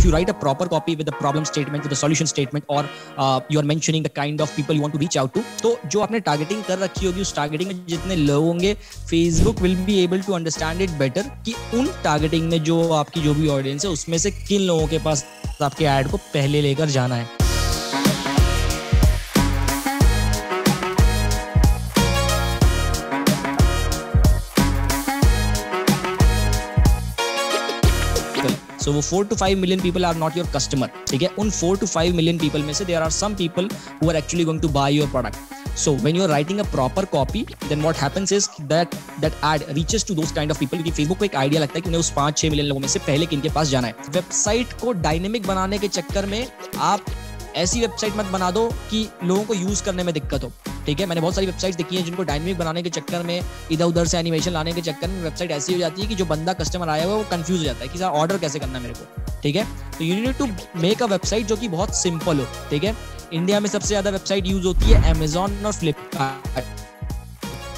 you write a proper copy with the problem statement, with the solution statement, or you are mentioning the kind of people you want to reach out to, तो जो आपने targeting कर रखी होगी उस targeting में जितने लोग होंगे, Facebook will be able to understand it better कि उन टारगेटिंग में जो आपकी जो भी ऑडियंस है उसमें से किन लोगों के पास आपके ऐड को पहले लेकर जाना है. So वो 4 to 5 million people are not your customer. ठीक है, उन 4 to 5 million people में से there are some people who are actually going to buy your product. So when you are writing a proper copy, then what happens is that ad reaches to those kind of people. क्योंकि Facebook को एक idea लगता है कि उन्हें उस 5-6 million लोगों में से पहले किनके पास जाना है. वेबसाइट को डायनेमिक बनाने के चक्कर में आप ऐसी वेबसाइट मत बना दो कि लोगों को यूज करने में दिक्कत हो. ठीक है, मैंने बहुत सारी वेबसाइट्स देखी हैं जिनको डायनेमिक बनाने के चक्कर में, इधर उधर से एनिमेशन लाने के चक्कर में वेबसाइट ऐसी हो जाती है कि जो बंदा कस्टमर आया हुआ है वो कंफ्यूज हो जाता है कि सर ऑर्डर कैसे करना है मेरे को. ठीक है, तो you need to make a website जो कि बहुत सिंपल हो. ठीक है, इंडिया में सबसे ज्यादा वेबसाइट यूज होती है अमेजॉन और फ्लिपकार्ट.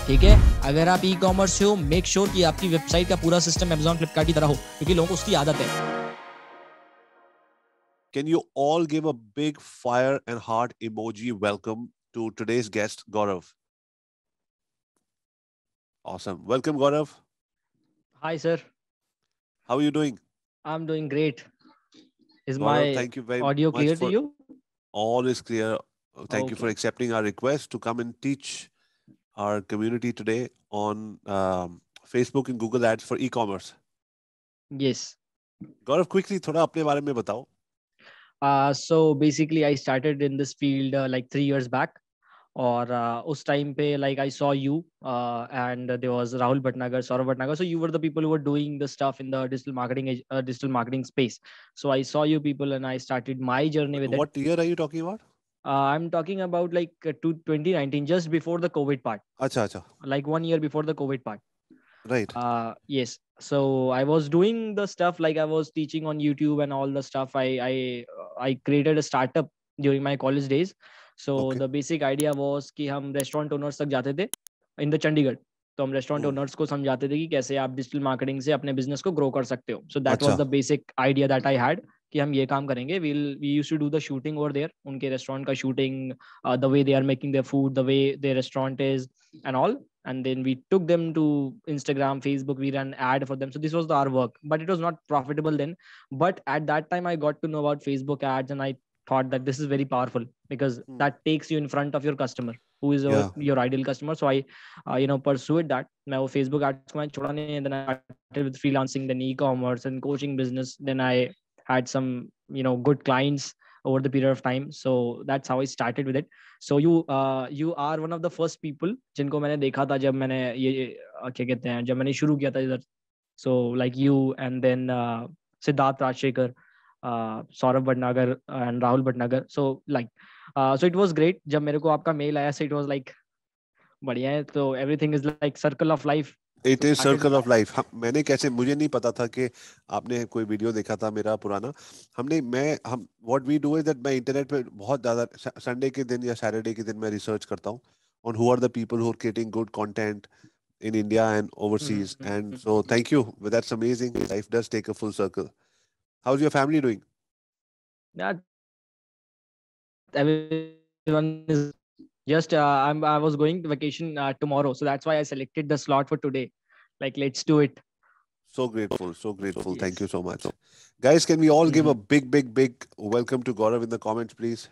ठीक है, अगर आप ई कॉमर्स से हो, मेक श्योर कि आपकी वेबसाइट का पूरा सिस्टम अमेजॉन फ्लिपकार्ट की तरह हो, क्योंकि लोगों को उसकी आदत है. Can you all give a big fire and heart emoji welcome to today's guest, Gaurav? Awesome. Welcome, Gaurav. Hi, sir. How are you doing? I'm doing great. Is Gaurav, my thank you very audio much clear to for you? all is clear. Thank you for Okay. accepting our request to come and teach our community today on Facebook and Google Ads for e-commerce. Yes. Gaurav, quickly, थोड़ा अपने बारे में बताओ. So basically I started in this field like 3 years back. और उस time पे like I saw you and there was Rahul Bhatnagar, Saurav Bhatnagar. So you were the people who were doing the stuff in the digital marketing space. So I saw you people and I started my journey with it. What year are you talking about? I'm talking about like 2019, just before the COVID part. अच्छा. Like 1 year before the COVID part. Right. Yes. So I was doing the stuff like I was teaching on YouTube and all the stuff. I created a startup during my college days. So Okay. the basic idea was कि हम restaurant owners तक जाते थे in the Chandigarh. तो हम restaurant owners को समझाते थे कि कैसे आप digital marketing से अपने business को grow कर सकते हो. So that was अच्छा. the basic idea that I had कि हम ये काम करेंगे. We used to do the shooting over there. उनके restaurant का shooting, the way they are making their food, the way their restaurant is, and all. And then we took them to Instagram, Facebook. We ran ad for them. So this was our work, but it was not profitable then. But at that time I got to know about Facebook ads and I thought that this is very powerful because that takes you in front of your customer who is your ideal customer. So I pursued that. मैं वो Facebook ads को मैं छोड़ा नहीं. Then I started with freelancing, then e-commerce and coaching business. Then I had some good clients over the period of time. So that's how I started with it. So you are one of the first people जिनको मैंने देखा था जब मैंने ये क्या कहते हैं जब मैंने शुरू किया था इधर. So like you and then Siddharth Rajshekhar, Saurav Bhatnagar and Rahul Bhatnagar. So like so it was great. जब मेरे को आपका mail आया, so it was like बढ़िया है. तो everything is like circle of life. It is circle of life. मैंने कैसे, मुझे नहीं पता था कि आपने कोई वीडियो देखा था मेरा पुराना. हम what we do is that मैं इंटरनेट पे बहुत ज़्यादा संडे के दिन या सैटरडे के दिन मैं रिसर्च करता हूँ on who are the people who are creating good content in India and overseas. And so thank you. That's amazing. Life does take a full circle. How's your family doing? Yeah, everyone is just I was going to vacation tomorrow, so that's why I selected the slot for today. Like let's do it. So grateful. Yes. Thank you so much. Guys, can we all give a big welcome to Gaurav in the comments, please?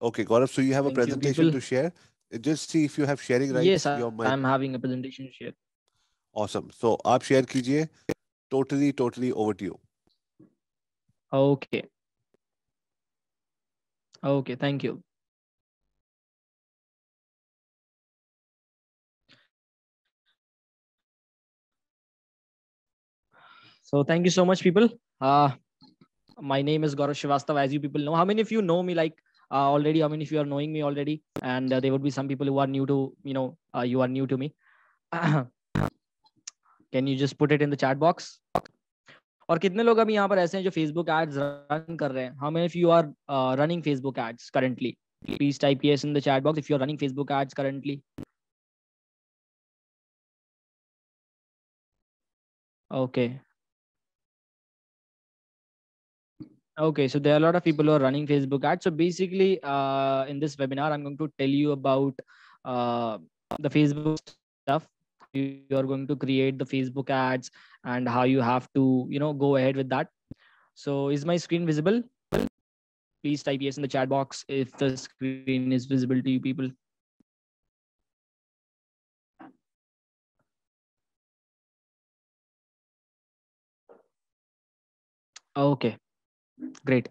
Okay, Gaurav, so you have a presentation to share. Just see if you have sharing rights. Yes, I'm having a presentation to share. Awesome. So आप share कीजिए. Totally over to you. Okay, thank you. So thank you so much, people. My name is Gaurav Srivastava, as you people know. How many of you know me like already? How many of you are knowing me already? And there would be some people who are new to, you are new to me. Can you just put it in the chat box? और कितने लोग अभी यहाँ पर ऐसे हैं जो Facebook ads run कर रहे हैं? How many of you are running Facebook ads currently? Please type yes in the chat box if you are running Facebook ads currently. Okay. Okay, so there are a lot of people who are running Facebook ads. So basically, in this webinar, I'm going to tell you about the Facebook stuff. You are going to create the Facebook ads and how you have to, go ahead with that. So is my screen visible? Please type yes in the chat box if the screen is visible to you people. Okay, great.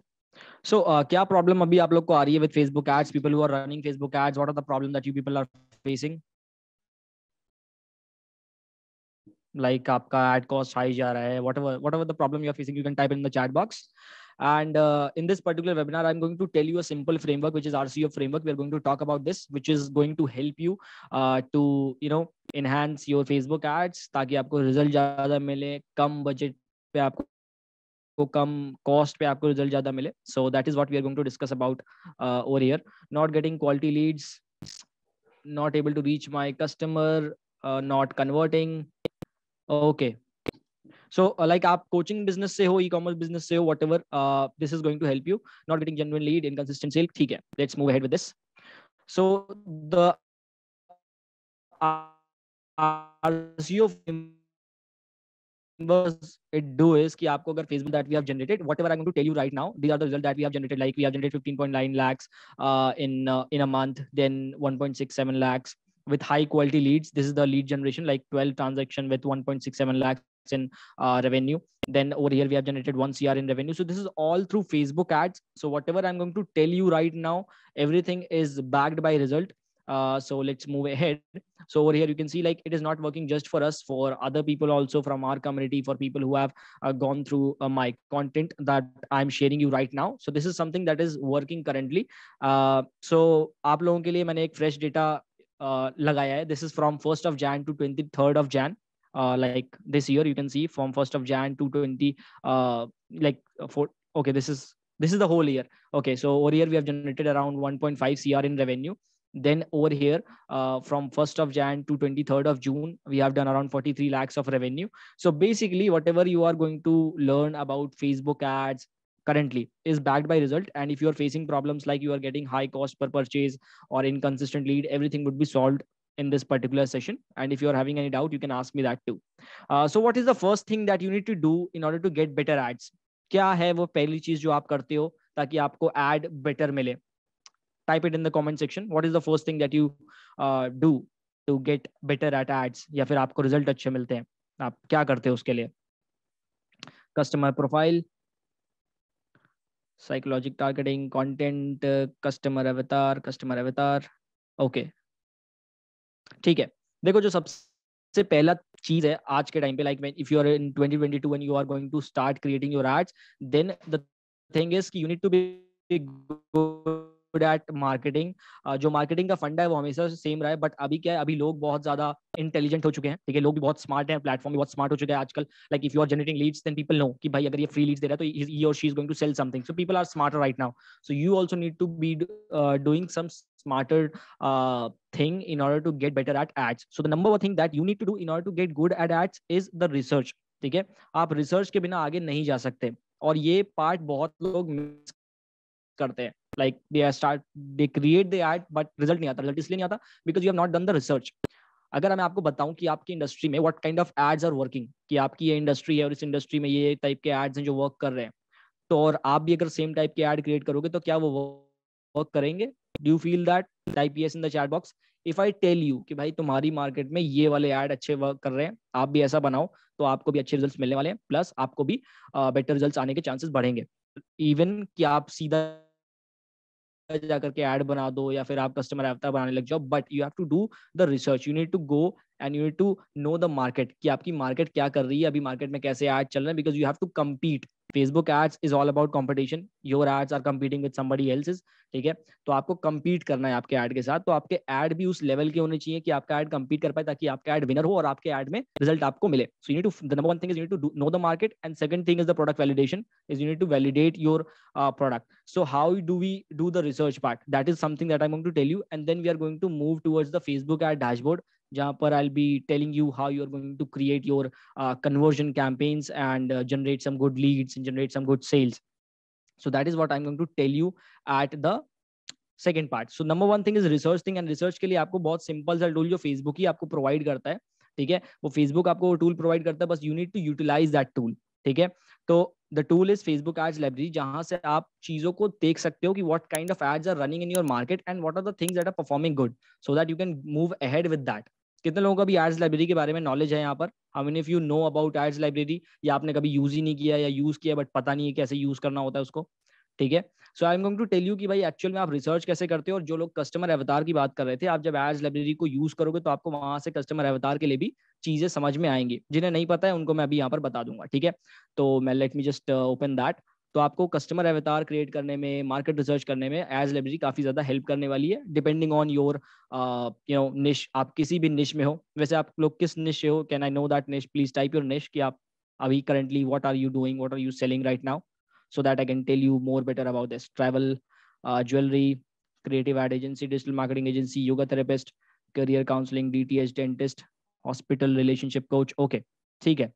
So क्या problem अभी आप लोग को आ रही है with Facebook ads, people who are running Facebook ads, what are the problem that you people are facing? Like आपका ad cost high जा रहा है, whatever the problem you are facing, you can type in the chat box. And in this particular webinar, I'm going to tell you a simple framework, which is RCO framework. We are going to talk about this, which is going to help you to enhance your Facebook ads, ताकि आपको result ज्यादा मिले, कम budget पे आपको कम cost पे आपको result ज्यादा मिले. So that is what we are going to discuss about over here. Not getting quality leads, not able to reach my customer, not converting. Okay. So like आप coaching business से हो, e-commerce business से हो, whatever, this is going to help you. Not getting genuine lead, inconsistent sale, ठीक है. Let's move ahead with this. So the RCO it do is कि आपको अगर Facebook that we have generated, whatever I'm going to tell you right now, these are the results that we have generated. Like we have generated 15.9 lakhs in a month, then 1.67 lakhs with high quality leads. This is the lead generation, like 12 transaction with 1.67 lakhs in revenue. Then over here we have generated 1 CR in revenue. So this is all through Facebook ads. So whatever I'm going to tell you right now, everything is backed by result. So let's move ahead. So over here you can see like it is not working just for us, for other people also from our community, for people who have gone through my content that I'm sharing you right now. So this is something that is working currently. So आप लोगों के लिए मैंने एक fresh data लगाया है. This is from 1st of Jan to 23rd of Jan. Like this year you can see from 1st of Jan to 20 like for okay, this is the whole year. Okay, so over here we have generated around 1.5 CR in revenue. Then over here, from 1st of Jan to 23rd of June, we have done around 43 lakhs of revenue. So basically, whatever you are going to learn about Facebook ads currently is backed by result. And if you are facing problems like you are getting high cost per purchase or inconsistent lead, everything would be solved in this particular session. And if you are having any doubt, you can ask me that too. So what is the first thing that you need to do in order to get better ads? क्या है वो पहली चीज जो आप करते हो ताकि आपको ad better मिले? Type it in the comment section. What is the first thing that you do to get better at ads, या फिर आपको रिजल्ट अच्छे मिलते हैं, आप क्या करते हो उसके लिए? Customer profile, psychologic targeting, content, customer अवतार. ओके, ठीक है. देखो जो सबसे पहला चीज है आज के टाइम पे, like if you are in 2022 and you are going to start creating your ads, then the thing is कि you need to be good at marketing. जो मार्केटिंग का फंडा है वो हमेशा सेम रहा है, बट अभी क्या है, अभी लोग बहुत ज्यादा इंटेलिजेंट हो चुके हैं. ठीक है, लोग भी बहुत स्मार्ट हैं, प्लेटफॉर्म भी बहुत स्मार्ट हो चुके हैं आजकल. Like if you are generating leads then people know कि भाई अगर ये फ्री लीड्स दे रहा है तो ही और she is going to sell something. So people are smarter right now. So you also need to be doing some smarter thing in order to get better at ads. So the number one thing that you need to do in order to get good at ads is the research. ठीक है, आप research के बिना आगे नहीं जा सकते, और ये पार्ट बहुत लोग मिस करते हैं. Like they create the ad but result नहीं आता. रिजल्ट इसलिए नहीं आता because you have not done the research. अगर मैं आपको बताऊं कि आपकी इंडस्ट्री में what kind of ads are working, कि आपकी ये इंडस्ट्री है और इस इंडस्ट्री में ये टाइप के एड्स हैं जो वर्क कर रहे हैं, तो और आप भी अगर सेम टाइप के एड क्रिएट करोगे तो क्या वो वर्क करेंगे? Do you feel that? Type yes in the chat box. If I tell you कि भाई तुम्हारी मार्केट में ये वाले एड अच्छे वर्क कर रहे हैं, आप भी ऐसा बनाओ, तो आपको भी अच्छे रिजल्ट्स मिलने वाले हैं, प्लस आपको भी बेटर रिजल्ट्स आने के चांसेस बढ़ेंगे. इवन कि आप सीधा जाकर के ऐड बना दो या फिर आप कस्टमर अवतार बनाने लग जाओ, but you have to do the research. You need to go and you need to know the market, कि आपकी मार्केट क्या कर रही है, अभी मार्केट में कैसे ऐड चल रहे हैं, because you have to compete. Facebook ads is all about competition. Your ads are competing with somebody else's. ठीक है, तो आपको कम्पीट करना है आपके ऐड के साथ. तो आपके ऐड भी उस लेवल के होने चाहिए कि आपका ऐड कम्पीट कर पाए, ताकि आपका ऐड विनर हो और आपके ऐड में रिजल्ट आपको मिले. So you need to, the number one thing is you need to know the market, and second thing is the product validation, is you need to validate your product. So how do we do the research part? That is something that I'm going to tell you, and then we are going to move towards the Facebook ad dashboard, जहाँ पर I'll be telling you how you're going to create your conversion campaigns and generate some good leads and generate some good sales. So that is what I'm going to tell you at the second part. So number one thing is research thing, and research के लिए आपको बहुत simple सा tool जो Facebook ही आपको provide करता है, ठीक है, वो फेसबुक आपको वो टूल प्रोवाइड करता है, बस you need to utilize that tool, ठीक है. तो the tool is Facebook ads library, जहां से आप चीजों को देख सकते हो कि what kind of ads are running in your market and what are the things that are performing good, so that you can move ahead with that. कितने लोगों को भी एड्स लाइब्रेरी के बारे में नॉलेज है यहाँ पर? How many of you know about ads library? या आपने कभी यूज ही नहीं किया, या यूज किया बट पता नहीं है कैसे यूज करना होता है उसको, ठीक है. So I am going to tell you कि भाई एक्चुअल में आप रिसर्च कैसे करते हो. और जो लोग कस्टमर अवतार की बात कर रहे थे, आप जब एड्स लाइब्रेरी को यूज करोगे तो आपको वहां से कस्टमर अवतार के लिए भी चीजें समझ में आएंगी. जिन्हें नहीं पता है उनको मैं अभी यहाँ पर बता दूंगा, ठीक है. तो मैं late me just open that. तो आपको कस्टमर अवतार क्रिएट करने में, मार्केट रिसर्च करने में एड्स लाइब्रेरी काफी ज्यादा हेल्प करने वाली है, depending on your you know निश. आप किसी भी निश में हो. वैसे आप लोग किस निश से हो? Can I know that niche? Please type your niche कि आप अभी currently what are you doing, what are you selling right now, so that I can tell you more better about this. Travel, jewelry, creative ad agency, digital marketing agency, yoga therapist, career counseling, DTH, dentist, hospital relationship coach. Okay, ठीक है,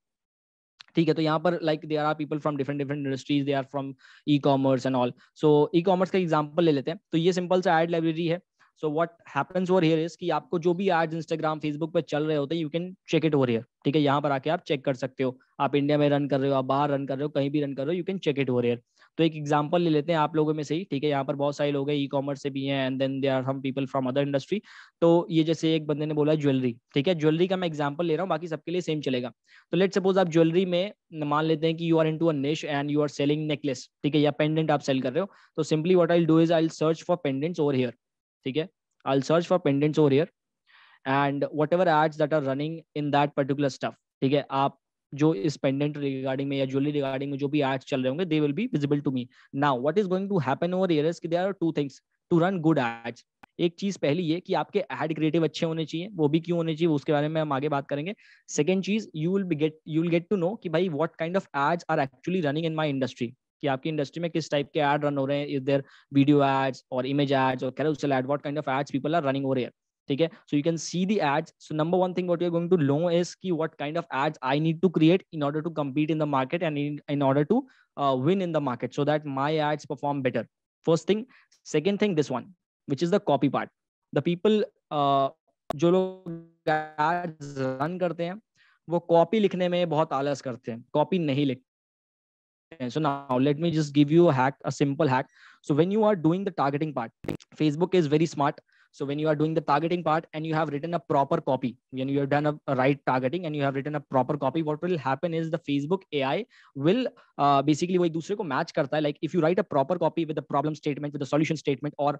ठीक है. तो यहाँ पर like there are people from different different industries, they are from e commerce and all. So e commerce का example ले लेते हैं. तो ये सिंपल सा एड लाइब्रेरी है. So what happens over here is कि आपको जो भी एड्स इंस्टाग्राम, फेसबुक पे चल रहे होते हैं, you can check it over here, ठीक है. यहाँ पर आके आप चेक कर सकते हो. आप इंडिया में रन कर रहे हो, आप बाहर रन कर रहे हो, कहीं भी रन कर रहे हो, you can check it over here. तो एक एग्जांपल ले लेते हैं आप लोगों में से ही, ठीक है. यहाँ पर बहुत सारे लोग हैं, ई कॉमर्स से भी हैं, and then there are some people from other industry. तो ये जैसे एक बंदे ने बोला ज्वेलरी, ठीक है. ज्वेलरी का मैं एग्जांपल ले रहा हूँ, बाकी सबके लिए सेम चलेगा. तो लेट्स सपोज आप ज्वेलरी में मान लेते हैं कि you are into a niche and you are selling necklace, ठीक है, या पेंडेंट आप सेल कर रहे हो. तो simply what I will do is I will search for pendants over here, ठीक है. I will search for pendants over here and whatever ads that are running in that particular stuff, ठीक है. आप जो इस पेंडेंट रिगार्डिंग में या jewellery regarding में जो भी एड्स चल रहे होंगे, they will be visible to me. Now what is going to happen over here is कि there are two things to run good ads. एक चीज पहली ये कि आपके एड क्रिएटिव अच्छे होने चाहिए. वो भी क्यों होने चाहिए उसके बारे में हम आगे बात करेंगे. सेकंड चीज, you will get to know कि भाई what kind of ads are actually running in my industry, कि आपकी इंडस्ट्री में किस टाइप के एड रन हो रहे हैं. इज देयर वीडियो एड्स और इमेज एड्स और carousel ad, what kind of ads people are running over here, ठीक है. So you can see the ads. So number one thing what you are going to know is कि what kind of ads I need to create in order to compete in the market and in order to win in the market so that my ads perform better. First thing. Second thing, this one, which is the copy part. The people जो लोग ads run करते हैं वो copy लिखने में बहुत आलस करते हैं, कॉपी नहीं लिखते. So now let me just give you a hack, a simple hack. So when you are doing the targeting part, Facebook is very smart. So when you are doing the targeting part and you have written a proper copy, when you have done a right targeting and you have written a proper copy, what will happen is the Facebook AI will basically वही दूसरे को match करता है. Like if you write a proper copy with the problem statement, with the solution statement, or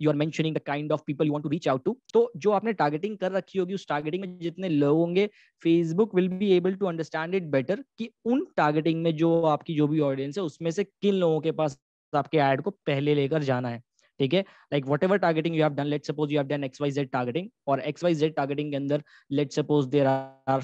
you are mentioning the kind of people you want to reach out to, तो जो आपने targeting कर रखी होगी उस targeting में जितने लोग होंगे, Facebook will be able to understand it better कि उन targeting में जो आपकी जो भी audience है उसमें से किन लोगों के पास आपके ad को पहले लेकर जाना है, ठीक है. Like whatever targeting you have done, let's suppose you have done XYZ targeting, और XYZ टारगेटिंग के अंदर let's suppose there are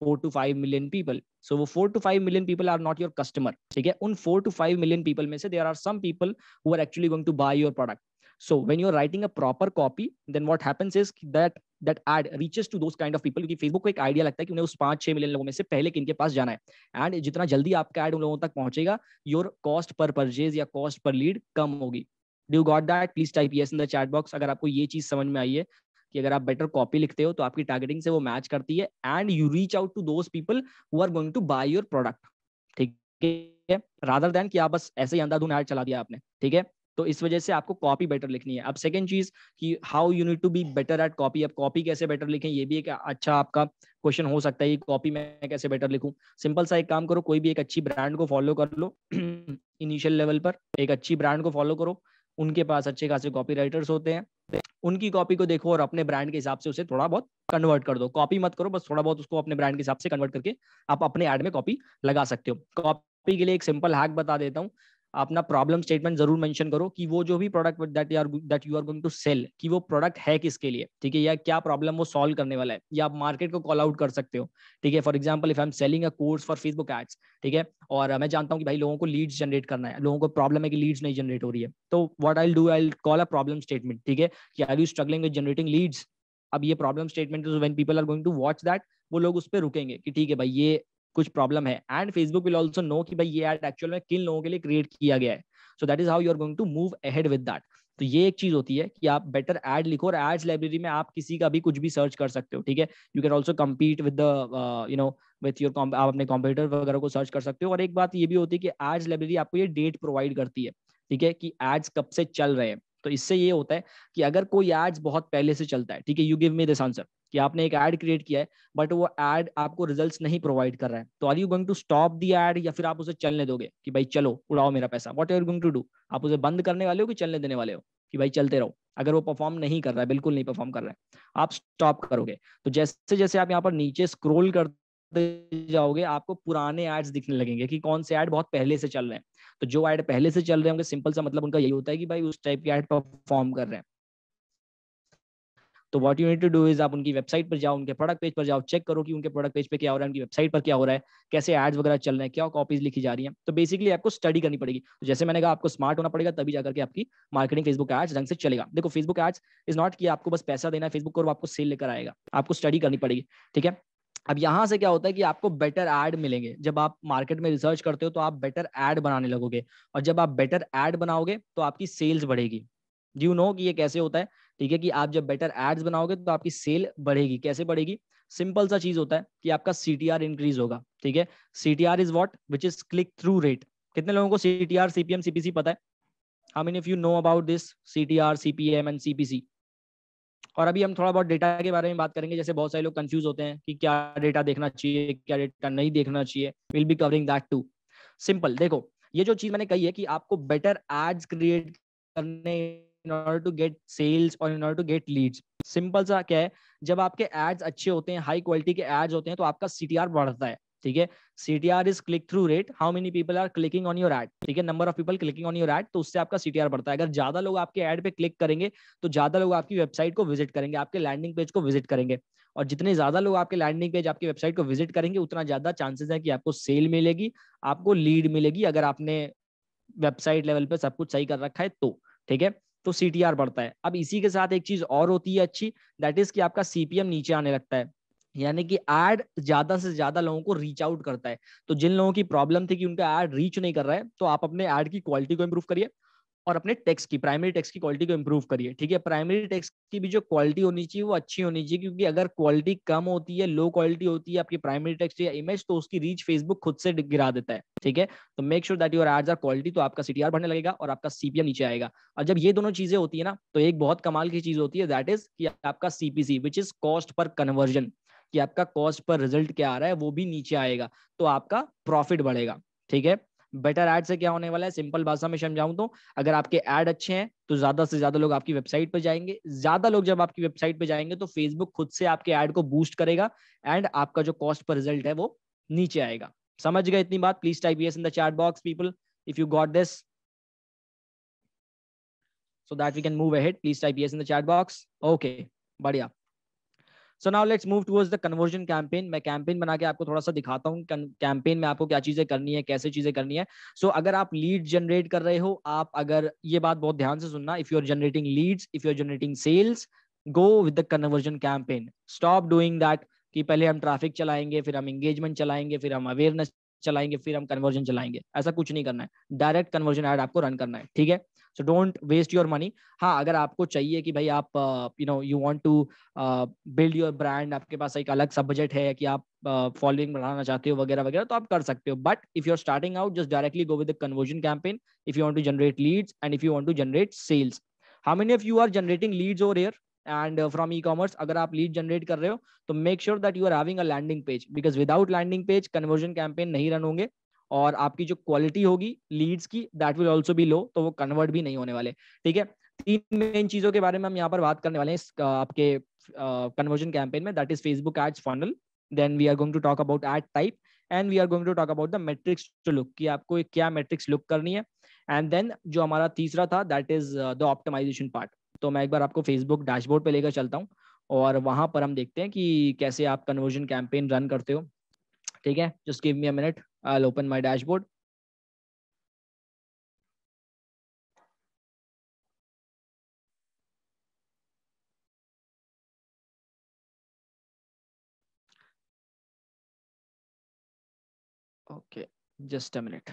4 to 5 million people. So वो 4 to 5 million people are not your customer, ठीक है. उन 4 to 5 million people में से there are some people who are actually going to buy your product. So when you're writing a proper copy, then what happens is that ad reaches to those kind of people, क्योंकि Facebook को एक idea लगता है कि उन्हें उस 5-6 million लोगों में से पहले किनके पास जाना है. एंड जितना जल्दी आपका एड उन लोगों तक पहुंचेगा, योर कॉस्ट पर परचेज या कॉस्ट पर लीड कम होगी. Do you got that? Please type yes in the chat box अगर आपको ये चीज समझ में आई है कि अगर आप बेटर कॉपी लिखते हो तो आपकी टारगेटिंग से वो मैच करती है and you reach out to those people who are going to buy your product, ठीक है, रादर देन कि आप बस ऐसे ही अंधाधुन ऐड चला दिया आपने, ठीक है. तो इस वजह से आपको कॉपी बेटर लिखनी है. अब सेकंड चीज कि how you need to be better at copy. अब कॉपी कैसे बेटर लिखें, ये भी एक अच्छा आपका क्वेश्चन हो सकता है. कॉपी में कैसे बेटर लिखूं? सिंपल सा एक काम करो, कोई भी एक अच्छी ब्रांड को फॉलो कर लो. इनिशियल लेवल पर एक अच्छी ब्रांड को फॉलो करो, उनके पास अच्छे खासे कॉपी राइटर्स होते हैं, उनकी कॉपी को देखो और अपने ब्रांड के हिसाब से उसे थोड़ा बहुत कन्वर्ट कर दो. कॉपी मत करो, बस थोड़ा बहुत उसको अपने ब्रांड के हिसाब से कन्वर्ट करके आप अपने ऐड में कॉपी लगा सकते हो. कॉपी के लिए एक सिंपल हैक बता देता हूँ. अपना प्रॉब्लम स्टेटमेंट जरूर मेंशन करो कि वो जो भी product that you are going to sell, कि वो प्रोडक्ट है किसके लिए, ठीक है, या क्या प्रॉब्लम वो सॉल्व करने वाला है, या आप मार्केट को कॉल आउट कर सकते हो, ठीक है. For example if I am selling a course for Facebook ads, ठीक है, और मैं जानता हूं कि भाई लोगों को लीड्स जनरेट करना है, लोगों को प्रॉब्लम है कि लीड्स नहीं जनरेट हो रही है, तो what I will do, I will call a problem statement, ठीक है, कि are you struggling with generating leads. अब ये problem statement when people are going to watch that, वो लोग उस पर रुकेंगे कि ठीक है भाई ये कुछ प्रॉब्लम है, and Facebook will also know कि भाई ये एड एक्चुअल में किन लोगों के लिए क्रिएट किया गया है. So that is how you are going to move ahead with that. तो ये एक चीज होती है कि आप बेटर एड लिखो, और एड्स लाइब्रेरी में आप किसी का भी कुछ भी सर्च कर सकते हो. ठीक है, you can also compete with the with your, आप अपने कॉम्पिटिटर वगैरह को सर्च कर सकते हो. और एक बात ये भी होती है कि एड्स लाइब्रेरी आपको ये डेट प्रोवाइड करती है. ठीक है, कि एड्स कब से चल रहे हैं. तो इससे ये होता है कि अगर कोई एड्स बहुत पहले से चलता है, ठीक है, you give me this answer कि आपने एक ऐड क्रिएट किया है बट वो ऐड आपको रिजल्ट्स नहीं प्रोवाइड कर रहा है, तो are you going to stop the ad, या फिर आप उसे चलने दोगे कि भाई चलो उड़ाओ मेरा पैसा? What are you going to do? आप उसे बंद करने वाले हो कि चलने देने वाले हो कि भाई चलते रहो? अगर वो परफॉर्म नहीं कर रहा है, बिल्कुल नहीं परफॉर्म कर रहा है, आप स्टॉप करोगे. तो जैसे जैसे आप यहाँ पर नीचे स्क्रोल करते जाओगे, आपको पुराने एड्स दिखने लगेंगे कि कौन से ऐड बहुत पहले से चल रहे हैं. तो जो ऐड पहले से चल रहे होंगे, सिंपल सा मतलब उनका यही होता है कि भाई उस टाइप के ऐड परफॉर्म कर रहे हैं. तो what you need to do is आप उनकी वेबसाइट पर जाओ, उनके प्रोडक्ट पेज पर जाओ, चेक करो कि उनके प्रोडक्ट पेज पे क्या हो रहा है, उनकी वेबसाइट पर क्या हो रहा है, कैसे एड्स वगैरह चल रहे हैं, क्या कॉपीज लिखी जा रही हैं. तो बेसिकली आपको स्टडी करनी पड़ेगी. तो जैसे मैंने कहा, आपको स्मार्ट होना पड़ेगा, तभी जाकर के आपकी मार्केटिंग फेसबुक एड्स ढंग से चलेगा. देखो, फेसबुक एड्स इज नॉट कि आपको बस पैसा देना है फेसबुक को और आपको सेल लेकर आएगा. आपको स्टडी करनी पड़ेगी. ठीक है, अब यहाँ से क्या होता है कि आपको बेटर ऐड मिलेंगे. जब आप मार्केट में रिसर्च करते हो तो आप बेटर ऐड बनाने लगोगे, और जब आप बेटर ऐड बनाओगे तो आपकी सेल्स बढ़ेगी. यू नो कि ये कैसे होता है? ठीक है, कि आप जब बेटर एड्स बनाओगे तो आपकी सेल बढ़ेगी. कैसे बढ़ेगी? सिंपल सा चीज होता है कि आपका सीटीआर इंक्रीज होगा. ठीक है, CTR is what, which is click through rate. कितने लोगों को सीटीआर, सीपीएम, सीपीसी पता है? How many of you know about this CTR, CPM and CPC? और अभी हम थोड़ा बहुत डेटा के बारे में बात करेंगे. जैसे बहुत सारे लोग कंफ्यूज होते हैं कि क्या डेटा देखना चाहिए, क्या डेटा नहीं देखना चाहिए. Will be covering that too. Simple देखो, ये जो चीज मैंने कही है कि आपको बेटर एड्स क्रिएट करने in order to get sales or in order to get leads. Simple सा क्या है, जब आपके एड्स अच्छे होते हैं, हाई क्वालिटी के एड्स होते हैं, तो आपका सीटीआर बढ़ता है. ठीक है, CTR is click through rate, how many people are clicking on your ad. ठीक है, number of people clicking on your ad, तो उससे आपका सीटीआर बढ़ता है. अगर ज्यादा लोग आपके एड पे क्लिक करेंगे तो ज्यादा लोग आपकी वेबसाइट को विजिट करेंगे, आपके लैंडिंग पेज को विजिट करेंगे. और जितने ज्यादा लोग आपके लैंडिंग पेज, आपकी वेबसाइट को विजिट करेंगे, उतना ज्यादा चांसेस है कि आपको सेल मिलेगी, आपको लीड मिलेगी, अगर आपने वेबसाइट लेवल पे सब कुछ सही कर रखा है तो. ठीक है, तो सीटीआर बढ़ता है. अब इसी के साथ एक चीज और होती है अच्छी, दैट इज कि आपका सीपीएम नीचे आने लगता है. यानी कि एड ज्यादा से ज्यादा लोगों को रीच आउट करता है. तो जिन लोगों की प्रॉब्लम थी कि उनका एड रीच नहीं कर रहा है, तो आप अपने एड की क्वालिटी को इंप्रूव करिए और अपने टेक्स्ट की, प्राइमरी टेक्स्ट की क्वालिटी को इंप्रूव करिए. ठीक है, प्राइमरी टेक्स्ट की भी जो क्वालिटी होनी चाहिए वो अच्छी होनी चाहिए, क्योंकि अगर क्वालिटी कम होती है, लो क्वालिटी होती है आपकी प्राइमरी टेक्स्ट या इमेज, तो उसकी रीच फेसबुक खुद से गिरा देता है. ठीक है, तो make sure that your ads are quality, तो आपका सीटीआर बढ़ने लगेगा और आपका सीपीएम नीचे आएगा. और जब ये दोनों चीजें होती है ना, तो एक बहुत कमाल की चीज होती है, दैट इज कि आपका CPC, which is cost per conversion, कि आपका कॉस्ट पर रिजल्ट क्या आ रहा है वो भी नीचे आएगा, तो आपका प्रॉफिट बढ़ेगा. ठीक है, बेटर एड से क्या होने वाला है, सिंपल भाषा में समझाऊं तो, अगर आपके एड अच्छे हैं तो ज्यादा से ज्यादा लोग आपकी वेबसाइट पे जाएंगे. ज्यादा लोग जब आपकी वेबसाइट पे जाएंगे तो फेसबुक खुद से आपके एड को बूस्ट करेगा, एंड आपका जो कॉस्ट पर रिजल्ट है वो नीचे आएगा. समझ गए इतनी बात? Please type yes in the chat box people if you got this, so that we can move ahead. Please type yes in the chat box. Okay, बढ़िया. So now let's move towards the conversion campaign. मैं campaign बना के आपको थोड़ा सा दिखाता हूँ campaign में आपको क्या चीजें करनी है, कैसे चीजें करनी है. अगर आप लीड जनरेट कर रहे हो, आप अगर ये बात बहुत ध्यान से सुनना, if you are generating leads, if you are generating sales, go with the conversion campaign. Stop doing that कि पहले हम ट्रैफिक चलाएंगे, फिर हम एंगेजमेंट चलाएंगे, फिर हम अवेयरनेस चलाएंगे, फिर हम कन्वर्जन चलाएंगे. ऐसा कुछ नहीं करना है, डायरेक्ट कन्वर्जन ऐड आपको रन करना है. ठीक है, so don't waste your money. हाँ, अगर आपको चाहिए कि भाई आप you want to build your brand, आपके पास एक अलग सब बजट है कि आप फॉलोइंग बढ़ाना चाहते हो वगैरह वगैरह, तो आप कर सकते हो. But if you are starting out, just directly go with the conversion campaign if you want to generate leads and if you want to generate sales. How many of you are generating leads over here and from e commerce? अगर आप lead generate कर रहे हो तो make sure that you are having a landing page, because without landing page conversion campaign नहीं run होंगे, और आपकी जो क्वालिटी होगी लीड्स की, दैट विल ऑल्सो बी लो, तो वो कन्वर्ट भी नहीं होने वाले. ठीक है, तीन मेन चीजों के बारे में हम यहाँ पर बात करने वाले हैं आपके कन्वर्जन कैंपेन में, that is Facebook ads funnel, then we are going to talk about ad type, and we are going to talk about the metrics to look, कि आपको क्या मेट्रिक्स लुक करनी है. एंड देन जो हमारा तीसरा था, that is the optimization part. तो मैं एक बार आपको फेसबुक डैशबोर्ड पे लेकर चलता हूँ, और वहां पर हम देखते हैं कि कैसे आप कन्वर्जन कैंपेन रन करते हो. ठीक है, just give me a minute, I will open my dashboard. Okay, just a minute.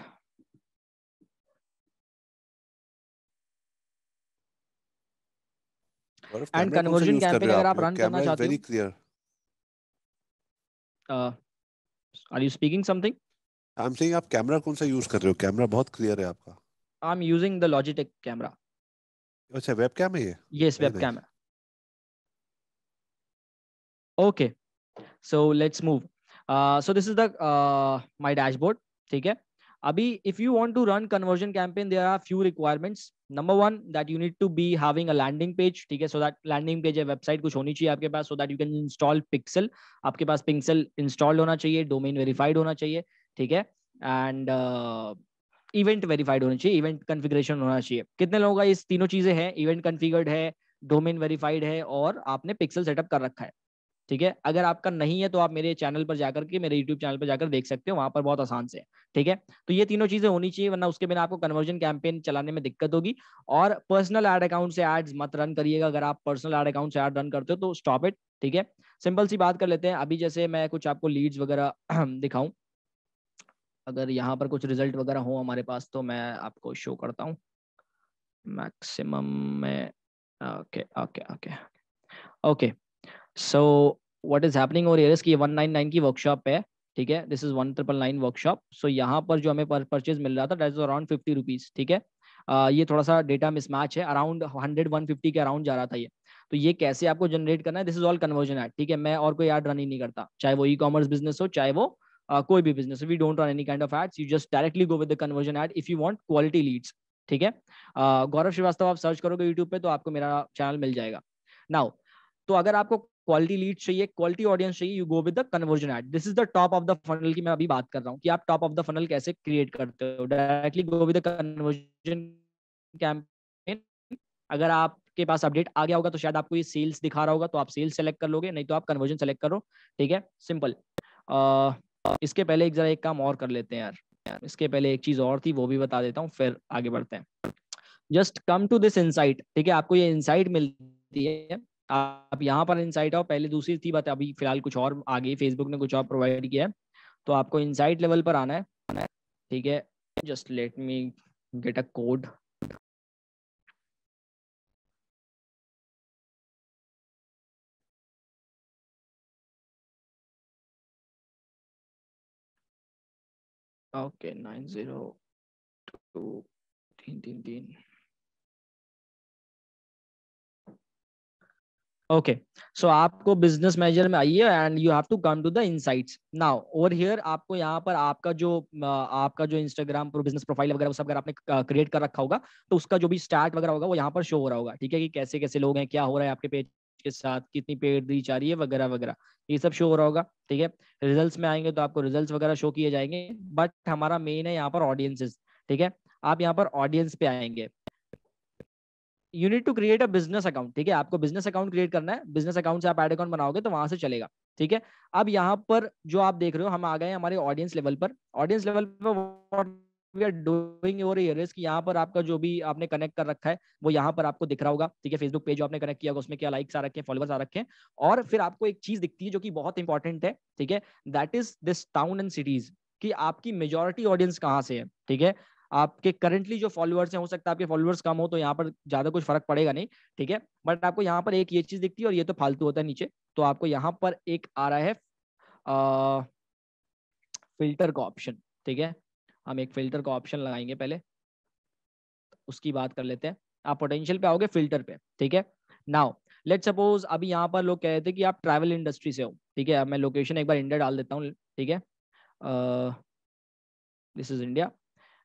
Gaurav and camera कौन सा कन्वर्जन यूज कर कैंपेन रहे हो अगर आप? आप योर रन करना कैमरा इज चाहते वेरी हो, clear. Are you speaking something? I am saying आप कैमरा कौन सा यूज कर रहे हो? कैमरा बहुत क्लियर है आपका. I am using the Logitech camera. अच्छा, वेब कैम है ये? Yes, very web nice. Cam. Okay, so let's move. So this is the my dashboard. ठीक है, अभी if you want to run conversion campaign there are few requirements. Number one, that you need to be having a landing page. ठीक है, so that landing page है, website कुछ होनी चाहिए आपके पास, so that you can install pixel. आपके पास pixel install होना चाहिए, डोमेन वेरीफाइड होना चाहिए. ठीक है, एंड इवेंट वेरीफाइड होना चाहिए, इवेंट कॉन्फ़िगरेशन होना चाहिए. कितने लोगों का ये तीनों चीजें हैं? इवेंट कॉन्फ़िगर्ड है, डोमेन वेरीफाइड है, और आपने पिक्सल सेटअप कर रखा है. ठीक है, अगर आपका नहीं है तो आप मेरे चैनल पर जाकर के, मेरे यूट्यूब चैनल पर जाकर देख सकते हो, वहां पर बहुत आसान से है. ठीक है, तो ये तीनों चीजें होनी चाहिए, वरना उसके बिना आपको कन्वर्जन कैंपेन चलाने में दिक्कत होगी. और पर्सनल एड अकाउंट से एड्स मत रन करिएगा. अगर आप पर्सनल एड अकाउंट से एड रन करते हो तो स्टॉप इट. ठीक है, सिंपल सी बात कर लेते हैं. अभी जैसे मैं कुछ आपको लीड्स वगैरह दिखाऊं, अगर यहाँ पर कुछ रिजल्ट वगैरह हो हमारे पास तो मैं आपको शो करता हूँ मैक्सिमम में. Okay okay okay okay. So what is happening over here is कि 199 की वर्कशॉप है. ठीक है, दिस इज 1999 वर्कशॉप. सो यहाँ पर जो हमें परचेज मिल रहा था दैट इज अराउंड 50 रुपीज. ठीक है, ये थोड़ा सा डेटा मिसमैच है, अराउंड 100-150 के अराउंड जा रहा था ये. तो ये कैसे आपको जनरेट करना है? This is all conversion ad. ठीक है, मैं और कोई एड रन ही नहीं करता, चाहे वो ई कॉमर्स बिजनेस हो, चाहे वो कोई भी business. We don't run any kind of ads, you just directly go with the conversion ad if you want quality leads. ठीक है, गौरव श्रीवास्तव आप सर्च करोगे यूट्यूब पे तो आपको मेरा चैनल मिल जाएगा. नाउ, तो अगर आपको क्वालिटी लीड चाहिए, क्वालिटी ऑडियंस चाहिए, you go with the conversion ad. This is the top of the funnel की मैं अभी बात कर रहा हूँ कि आप टॉप ऑफ द फनल कैसे क्रिएट करते हो. Directly go with the conversion campaign. अगर आपके पास अपडेट आ गया होगा तो शायद आपको ये सेल्स दिखा रहा होगा, तो आप सेल्स सेलेक्ट कर लोगे, नहीं तो आप कन्वर्जन सेलेक्ट करो. ठीक है, सिंपल. इसके पहले एक जरा एक काम और कर लेते हैं यार. इसके पहले एक चीज और थी, वो भी बता देता हूँ, फिर आगे बढ़ते हैं. Just come to this insight. ठीक है, आपको ये इनसाइट मिलती है, आप यहाँ पर इनसाइट आओ. पहले दूसरी थी बात, अभी फिलहाल कुछ और आ गई, फेसबुक ने कुछ और प्रोवाइड किया है, तो आपको इनसाइट लेवल पर आना है. ठीक है, just let me get a code. Okay, 902333. Okay, so आपको बिजनेस मैनेजर में आइए and you have to come to the insights. Now over here आपको यहाँ पर आपका जो इंस्टाग्राम बिजनेस प्रोफाइल वगैरह सब अगर आपने क्रिएट कर रखा होगा तो उसका जो भी स्टार्ट वगैरह होगा वो यहाँ पर शो हो रहा होगा. ठीक है, कि कैसे कैसे लोग हैं, क्या हो रहा है आपके पेज के साथ, कितनी पेड रीच आ रही है वगैरह वगैरह, ये सब शो हो रहा होगा. ठीक है, रिजल्ट्स में आएंगे तो आपको रिजल्ट्स वगैरह शो किए जाएंगे, बट हमारा मेन है यहाँ पर ऑडियंसेस. ठीक है, आप यहाँ पर ऑडियंस पे आएंगे. You need to create a business account. ठीक है, आपको बिजनेस अकाउंट क्रिएट करना है. बिजनेस अकाउंट से आप एड अकाउंट बनाओगे तो वहां से चलेगा. ठीक है, अब यहाँ पर जो आप देख रहे हो, हम आ गए हमारे ऑडियंस लेवल पर. ऑडियंस लेवल पर what we are doing over here is कि यहाँ पर आपका जो भी आपने कनेक्ट कर रखा है वो यहाँ पर आपको दिख रहा होगा. ठीक है, फेसबुक पेज जो आपने कनेक्ट किया होगा उसमें क्या लाइक्स आ रखे हैं, फॉलोअर्स आ रखे हैं. और फिर आपको एक चीज दिखती है जो कि बहुत इंपॉर्टेंट है. ठीक है, that is this town and cities, कि आपकी मेजोरिटी ऑडियंस कहाँ से है. ठीक है, आपके करंटली जो फॉलोअर्स हैं, हो सकता है आपके फॉलोअर्स कम हो तो यहाँ पर ज्यादा कुछ फर्क पड़ेगा नहीं. ठीक है, बट आपको यहाँ पर एक ये चीज दिखती है और ये तो फालतू होता है नीचे. तो आपको यहाँ पर एक आ रहा है फिल्टर का ऑप्शन. ठीक है, हम एक फिल्टर का ऑप्शन लगाएंगे, पहले उसकी बात कर लेते हैं. आप पोटेंशियल पे आओगे, फिल्टर पे. ठीक है, नाउ लेट सपोज अभी यहाँ पर लोग कह रहे थे कि आप ट्रैवल इंडस्ट्री से हो. ठीक है, अब मैं लोकेशन एक बार इंडिया डाल देता हूँ. ठीक है, दिस इज इंडिया.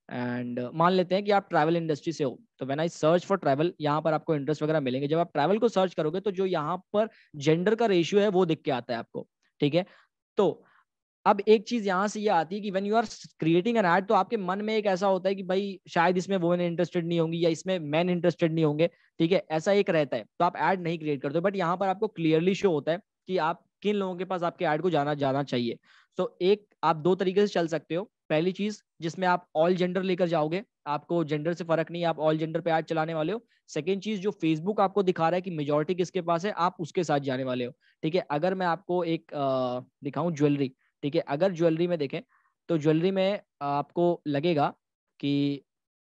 एंड मान लेते हैं कि आप ट्रैवल इंडस्ट्री से हो, तो when I search for travel, यहाँ पर आपको इंटरेस्ट वगैरह मिलेंगे. जब आप ट्रैवल को सर्च करोगे तो जो यहाँ पर जेंडर का रेशियो है वो दिख के आता है आपको. ठीक है, तो अब एक चीज यहाँ से ये आती है कि when you are creating an ad तो आपके मन में एक ऐसा होता है कि भाई शायद इसमें वुमेन इंटरेस्टेड नहीं होंगी या इसमें मैन इंटरेस्टेड नहीं होंगे. ठीक है, ऐसा एक रहता है, तो आप ऐड नहीं क्रिएट करते. बट यहाँ पर आपको क्लियरली शो होता है कि आप किन लोगों के पास आपके ऐड को जाना जाना चाहिए. तो एक आप दो तरीके से चल सकते हो. पहली चीज जिसमें आप ऑल जेंडर लेकर जाओगे, आपको जेंडर से फर्क नहीं, आप ऑल जेंडर पे ऐड चलाने वाले हो. सेकेंड चीज, जो फेसबुक आपको दिखा रहा है कि मेजोरिटी किसके पास है, आप उसके साथ जाने वाले हो. ठीक है, अगर मैं आपको एक दिखाऊं ज्वेलरी. ठीक है, अगर ज्वेलरी में देखें तो ज्वेलरी में आपको लगेगा कि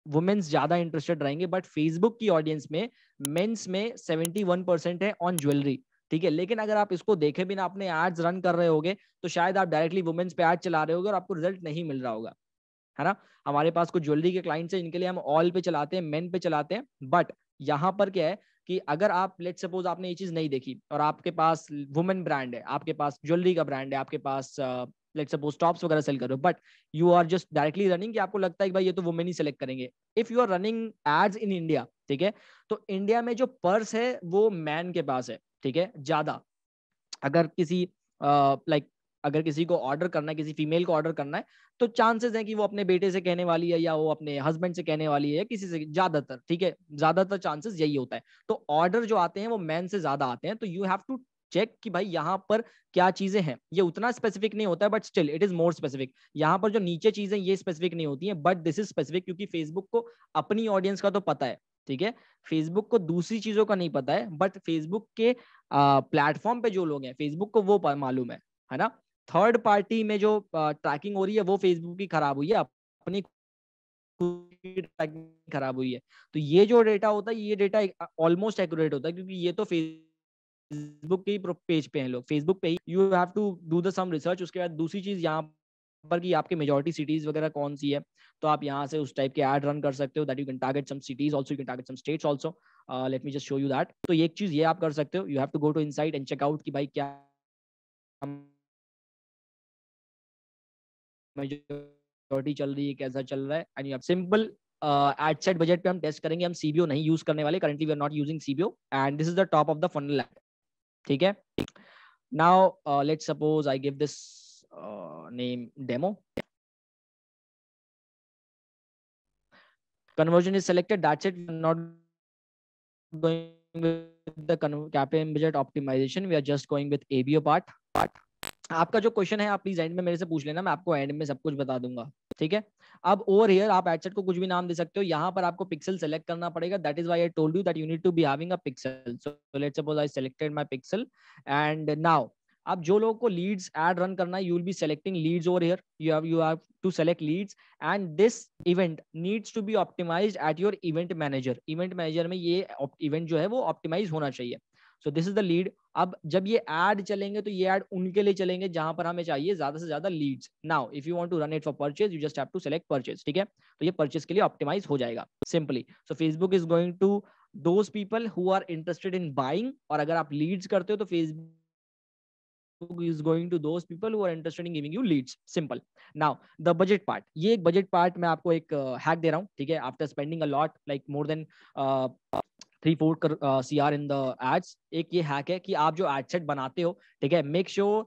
वुमेन्स ज्यादा इंटरेस्टेड रहेंगे, बट फेसबुक की ऑडियंस में मेंस में 71% है ऑन ज्वेलरी, ठीक है। लेकिन अगर आप इसको देखे बिना अपने एड्स रन कर रहे होगे तो शायद आप डायरेक्टली वुमेन्स पे एड चला रहे होगे और आपको रिजल्ट नहीं मिल रहा होगा, है ना। हमारे पास कुछ ज्वेलरी के क्लाइंट्स हैं, इनके लिए हम ऑल पे चलाते हैं, मेन पे चलाते हैं, बट यहाँ पर क्या है कि अगर आप लेट सपोज आपने ये चीज नहीं देखी और आपके पास वुमेन ब्रांड है, आपके पास ज्वेलरी का ब्रांड है, आपके पास लेट सपोज टॉप्स वगैरह सेल कर रहे हो, but you are just directly running कि आपको लगता है कि भाई ये तो वुमेन ही सेलेक्ट करेंगे। If you are running ads in India, ठीक है, तो इंडिया में जो पर्स है वो मैन के पास है, ठीक है, ज्यादा। अगर किसी लाइक अगर किसी को ऑर्डर करना है, किसी फीमेल को ऑर्डर करना है, तो चांसेस हैं कि वो अपने बेटे से कहने वाली है या वो अपने हस्बैंड से कहने वाली है या किसी से, ज्यादातर, ठीक है, ज्यादातर चांसेस यही होता है। तो ऑर्डर जो आते हैं वो मैन से ज्यादा आते हैं, तो यू हैव टू चेक कि भाई यहाँ पर क्या चीजें हैं। ये उतना स्पेसिफिक नहीं होता है, but still it is more specific. यहाँ पर जो नीचे चीजें ये स्पेसिफिक नहीं होती हैं, बट दिस इज स्पेसिफिक, क्योंकि फेसबुक को अपनी ऑडियंस का तो पता है, ठीक है, फेसबुक को दूसरी चीजों का नहीं पता है, बट फेसबुक के प्लेटफॉर्म पे जो लोग हैं फेसबुक को वो मालूम है ना। थर्ड पार्टी में जो ट्रैकिंग हो रही है वो फेसबुक की खराब हुई है, अपनी ट्रैकिंग खराब हुई है। तो ये जो डेटा होता है ये डेटा ऑलमोस्ट एक्यूरेट होता है, क्योंकि ये तो फेसबुक के ही पेज पे हैं लोग, फेसबुक पे ही। You have to do the some research. उसके बाद दूसरी चीज यहाँ पर कि आपके मेजॉरिटी सिटीज वगैरह कौन सी है, तो आप यहाँ से उस टाइप के ऐड रन कर सकते हो, that you can target some cities also, you can target some states also. Let me just show you that. तो ये एक चीज ये आप कर सकते हो, you have to go to insight and check out कि भाई क्या मेजॉरिटी चल रही है, कैसा चल रहा है। And you have simple ad set budget पे हम टेस्ट करेंगे, हम सीबीओ नहीं यूज करने वाले, currently we are not using CBO, and this is the top of the funnel ad, ठीक है। Now let's suppose I give this name demo. Conversion is selected, that's it. We're not going with the campaign budget optimization, we are just going with ABO part. आपका जो question है आप please and में मेरे से पूछ लेना, मैं आपको एंड में सब कुछ बता दूंगा, ठीक है। अब ओवर हियर आप एडसेट को कुछ भी नाम दे सकते हो, यहाँ पर आपको पिक्सल सेलेक्ट करना पड़ेगा, that is why I told you that you need to be having a pixel. So let's suppose I selected my pixel, and now अब जो लोगों को लीड्स ऐड रन करना है, you will be selecting leads over here, you have to select leads, and this event needs to be optimized at your event manager. event manager में ये event जो है वो optimize होना चाहिए। so this is the lead। अब जब ये ad चलेंगे तो ये ad उनके लिए चलेंगे जहां पर हमें चाहिए ज्यादा से ज्यादा leads। now if you want to run it for purchase you just have to select purchase, ठीक है। तो ये purchase के लिए optimize हो जाएगा simply। so Facebook is going to those people who are interested in buying, और अगर आप leads करते हो तो Facebook is going to those people who are interested in giving you leads, simple। now the budget part, ये एक budget part मैं आपको एक hack दे रहा हूँ, ठीक है। after spending a lot like more than 3-4 CR in the ads, एक ये hack है कि आप जो ad set बनाते हो, ठीक है, make sure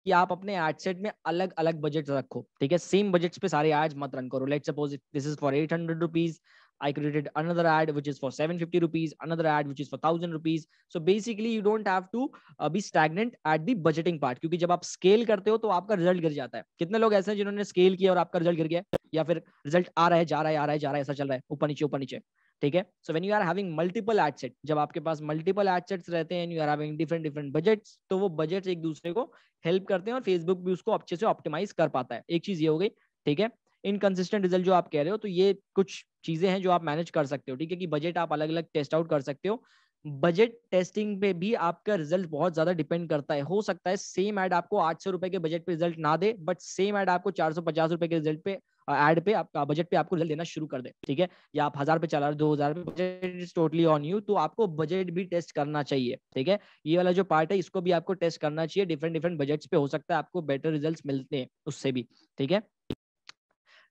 कि आप अपने एड सेट में अलग अलग बजट रखो, ठीक है। सेम बजट्स पे सारे एड्स मत रन करो। Let's suppose this is for 800 rupees, I created another ad which is for 750 rupees, another ad which is for 1000 rupees. So basically you don't have to be stagnant at the budgeting part, क्योंकि जब आप scale करते हो तो आपका result गिर जाता है। कितने लोग ऐसे हैं जिन्होंने स्केल किया और आपका रिजल्ट गिर गया, या फिर रिजल्ट आ रहा है जा रहा है आ रहा है जा रहा है ऐसा चल रहा है ऊपर नीचे, ठीक है। So when you are having multiple ad set, जब आपके पास मल्टीपल एड सेट्स रहते हैं, you are having different budgets, तो वो बजट्स एक दूसरे को हेल्प करते हैं और फेसबुक भी उसको अच्छे से ऑप्टिमाइज कर पाता है। एक चीज ये हो गई, ठीक है। इनकंसिस्टेंट रिजल्ट जो आप कह रहे हो, तो ये कुछ चीजें हैं जो आप मैनेज कर सकते हो, ठीक है, कि बजट आप अलग अलग टेस्ट आउट कर सकते हो। बजट टेस्टिंग पे भी आपका रिजल्ट बहुत ज्यादा डिपेंड करता है। हो सकता है सेम एड आपको 800 रुपए के बजट पे रिजल्ट ना दे, बट सेम एड आपको 450 रुपए के रिजल्ट पे एड पे आपका बजट पे आपको रिजल्ट देना शुरू कर दे, ठीक है। या आप 1000 पे चला रहे 2000 पे, budget is totally on you. तो आपको बजट भी टेस्ट करना चाहिए, ठीक है। ये वाला जो पार्ट है इसको भी आपको टेस्ट करना चाहिए। डिफरेंट बजट्स पे हो सकता है आपको बेटर रिजल्ट्स मिलते हैं उससे भी, ठीक है।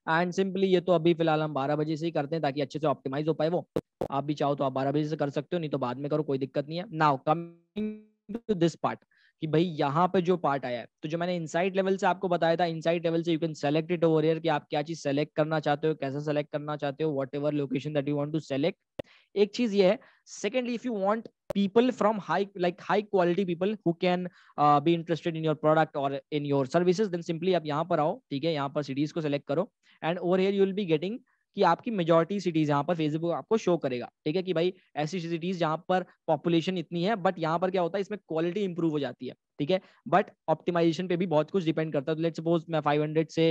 एंड सिंपली ये तो अभी फिलहाल हम 12 बजे से ही करते हैं ताकि अच्छे से ऑप्टिमाइज हो पाए वो। आप भी चाहो तो आप 12 बजे से कर सकते हो, नहीं तो बाद में करो, कोई दिक्कत नहीं है। Now coming to this part, कि भाई यहाँ पे जो पार्ट आया है, तो जो मैंने इनसाइट लेवल से आपको बताया था, इनसाइट लेवल से you can select it over here कि आप क्या चीज सेलेक्ट करना चाहते हो, कैसा सेलेक्ट करना चाहते हो, whatever location that you want to select. एक चीज ये है। Secondly, if you want people from high quality people who can be interested in your product or in your services, then simply आप यहाँ पर आओ, ठीक है। यहाँ पर cities को select करो, and over here you will be getting कि आपकी मेजॉरिटी सिटीज यहाँ पर फेसबुक आपको शो करेगा, ठीक है, कि भाई ऐसी सिटीज जहाँ पर पॉपुलेशन इतनी है, बट यहाँ पर क्या होता है, इसमें क्वालिटी इंप्रूव हो जाती है। ठीक है, बट ऑप्टिमाइजेशन पे भी बहुत कुछ डिपेंड करता है। तो लेट्स सपोज मैं 500 से